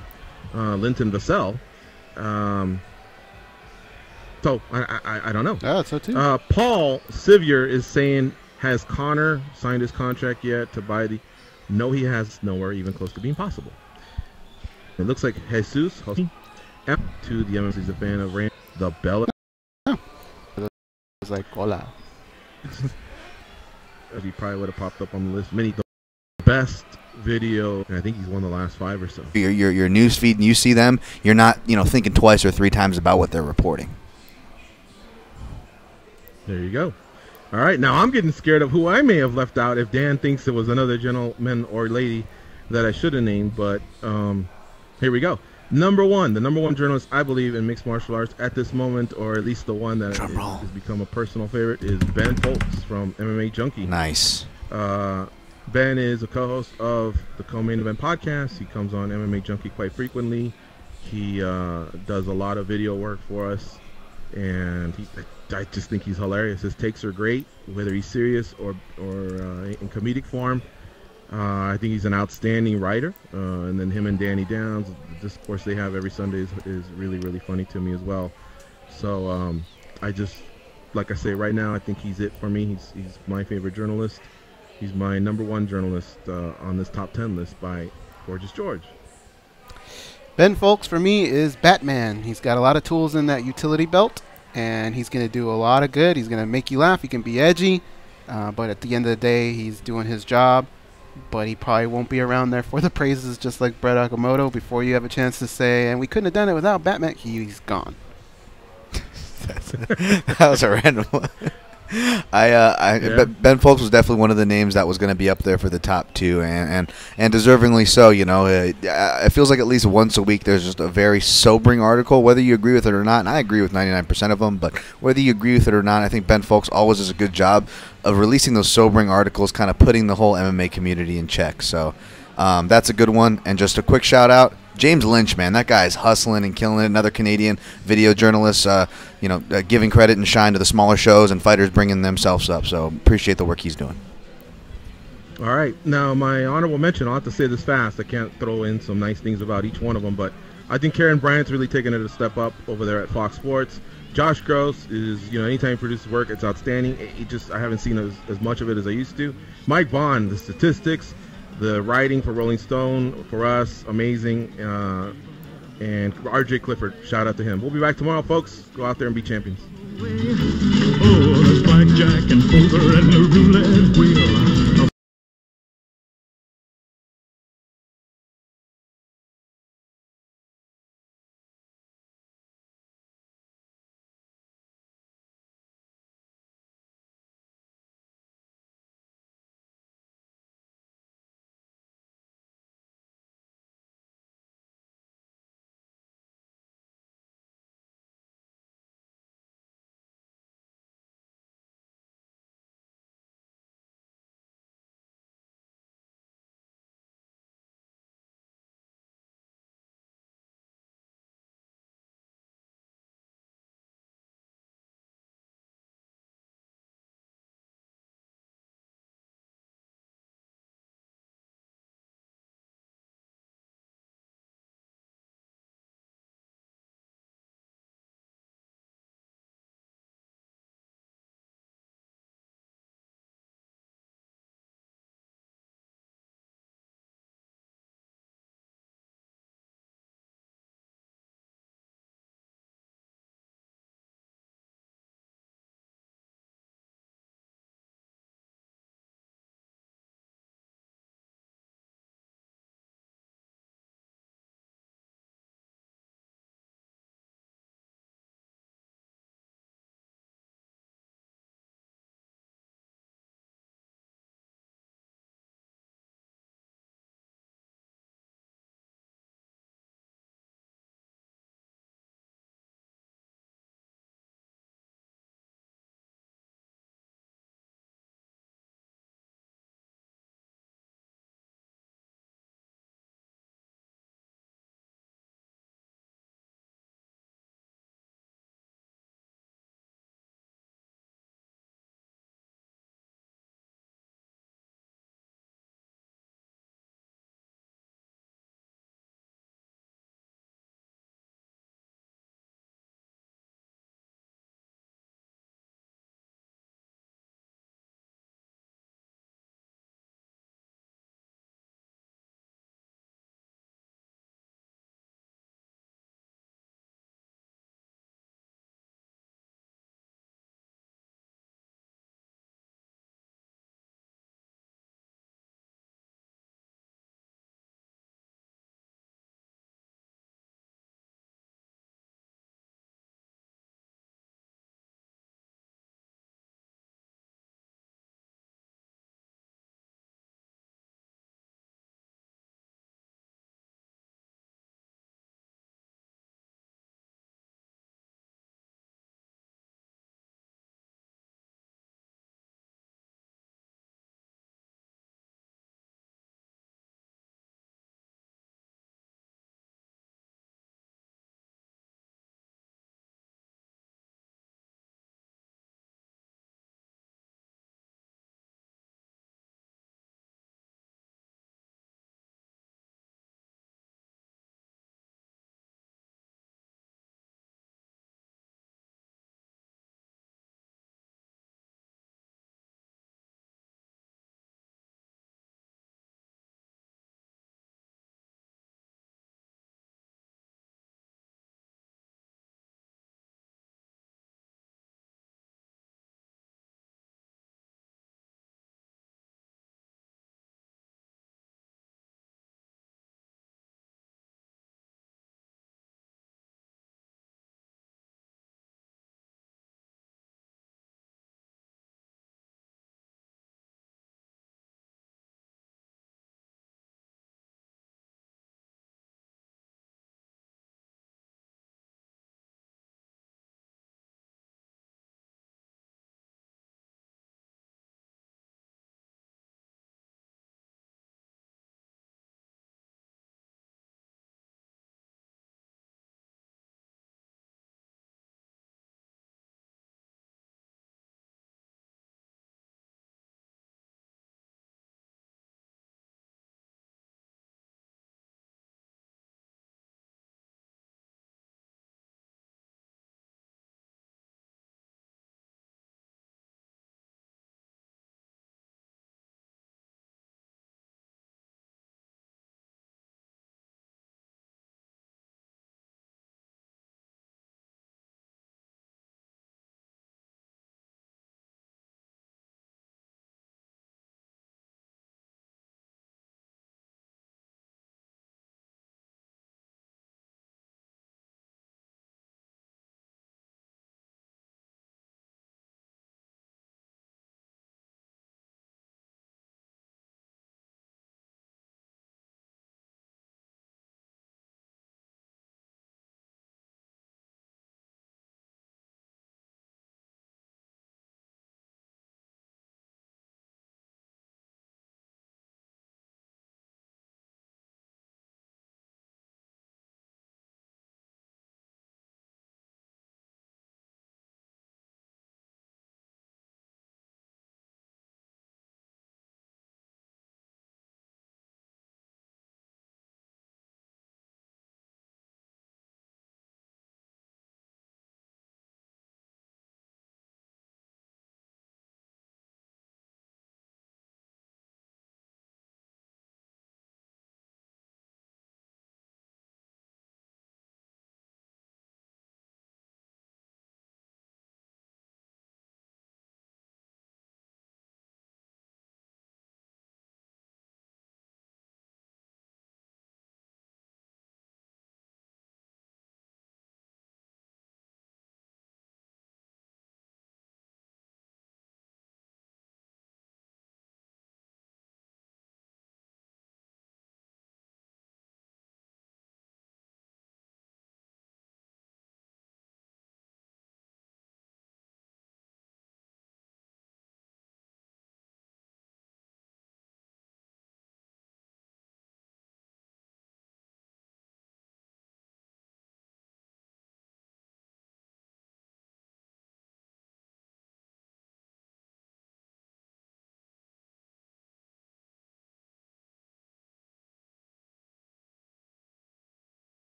Linton Vassell. So I don't know. Yeah, so too. Paul Sivier is saying, has Connor signed his contract yet to buy the? No, he has nowhere even close to being possible. It looks like Jesus to the MMA. He's a fan of Rand the Bella. Oh. It was like hola. He probably would have popped up on the list. The best video, and I think he's won the last 5 or so. Your news feed, and you see them, you're not thinking twice or 3 times about what they're reporting. There you go. All right, now I'm getting scared of who I may have left out if Dan thinks it was another gentleman or lady that I should have named, but here we go. The number one journalist, I believe, in mixed martial arts at this moment, or at least the one that has become a personal favorite, is Ben Folks from MMAjunkie. Nice. Ben is a co-host of the Co-Main Event podcast. He comes on MMAjunkie quite frequently. He does a lot of video work for us, and I just think he's hilarious. His takes are great, whether he's serious or in comedic form. I think he's an outstanding writer. And then him and Danny Downs, the discourse they have every Sunday is really, really funny to me as well. So I just, like I say, right now, I think he's it for me. He's my favorite journalist. He's my number 1 journalist on this top 10 list by Gorgeous George. Ben Folks, for me, is Batman. He's got a lot of tools in that utility belt, and he's going to do a lot of good. He's going to make you laugh. He can be edgy, but at the end of the day, he's doing his job. But he probably won't be around there for the praises, just like Brett Okamoto. Before you have a chance to say, and we couldn't have done it without Batman, he's gone. That was a random one. Ben Folks was definitely one of the names that was going to be up there for the top 2, and deservingly so. It feels like at least once a week there's just a very sobering article, whether you agree with it or not. And I agree with 99% of them, but whether you agree with it or not, I think Ben Folks always does a good job of releasing those sobering articles, kind of putting the whole MMA community in check. So that's a good one. And just a quick shout out, James Lynch, man, that guy's hustling and killing it. Another Canadian video journalist, giving credit and shine to the smaller shows and fighters bringing themselves up. So appreciate the work he's doing. All right, now my honorable mention, I'll have to say this fast. I can't throw in some nice things about each one of them, but I think Karen Bryant's really taken it a step up over there at Fox Sports. Josh Gross is, anytime he produces work, it's outstanding. I haven't seen as much of it as I used to. Mike Bond, the statistics, the writing for Rolling Stone, for us, amazing. And RJ Clifford, shout out to him. We'll be back tomorrow, folks. Go out there and be champions. Oh, there's blackjack and poker and the roulette wheel.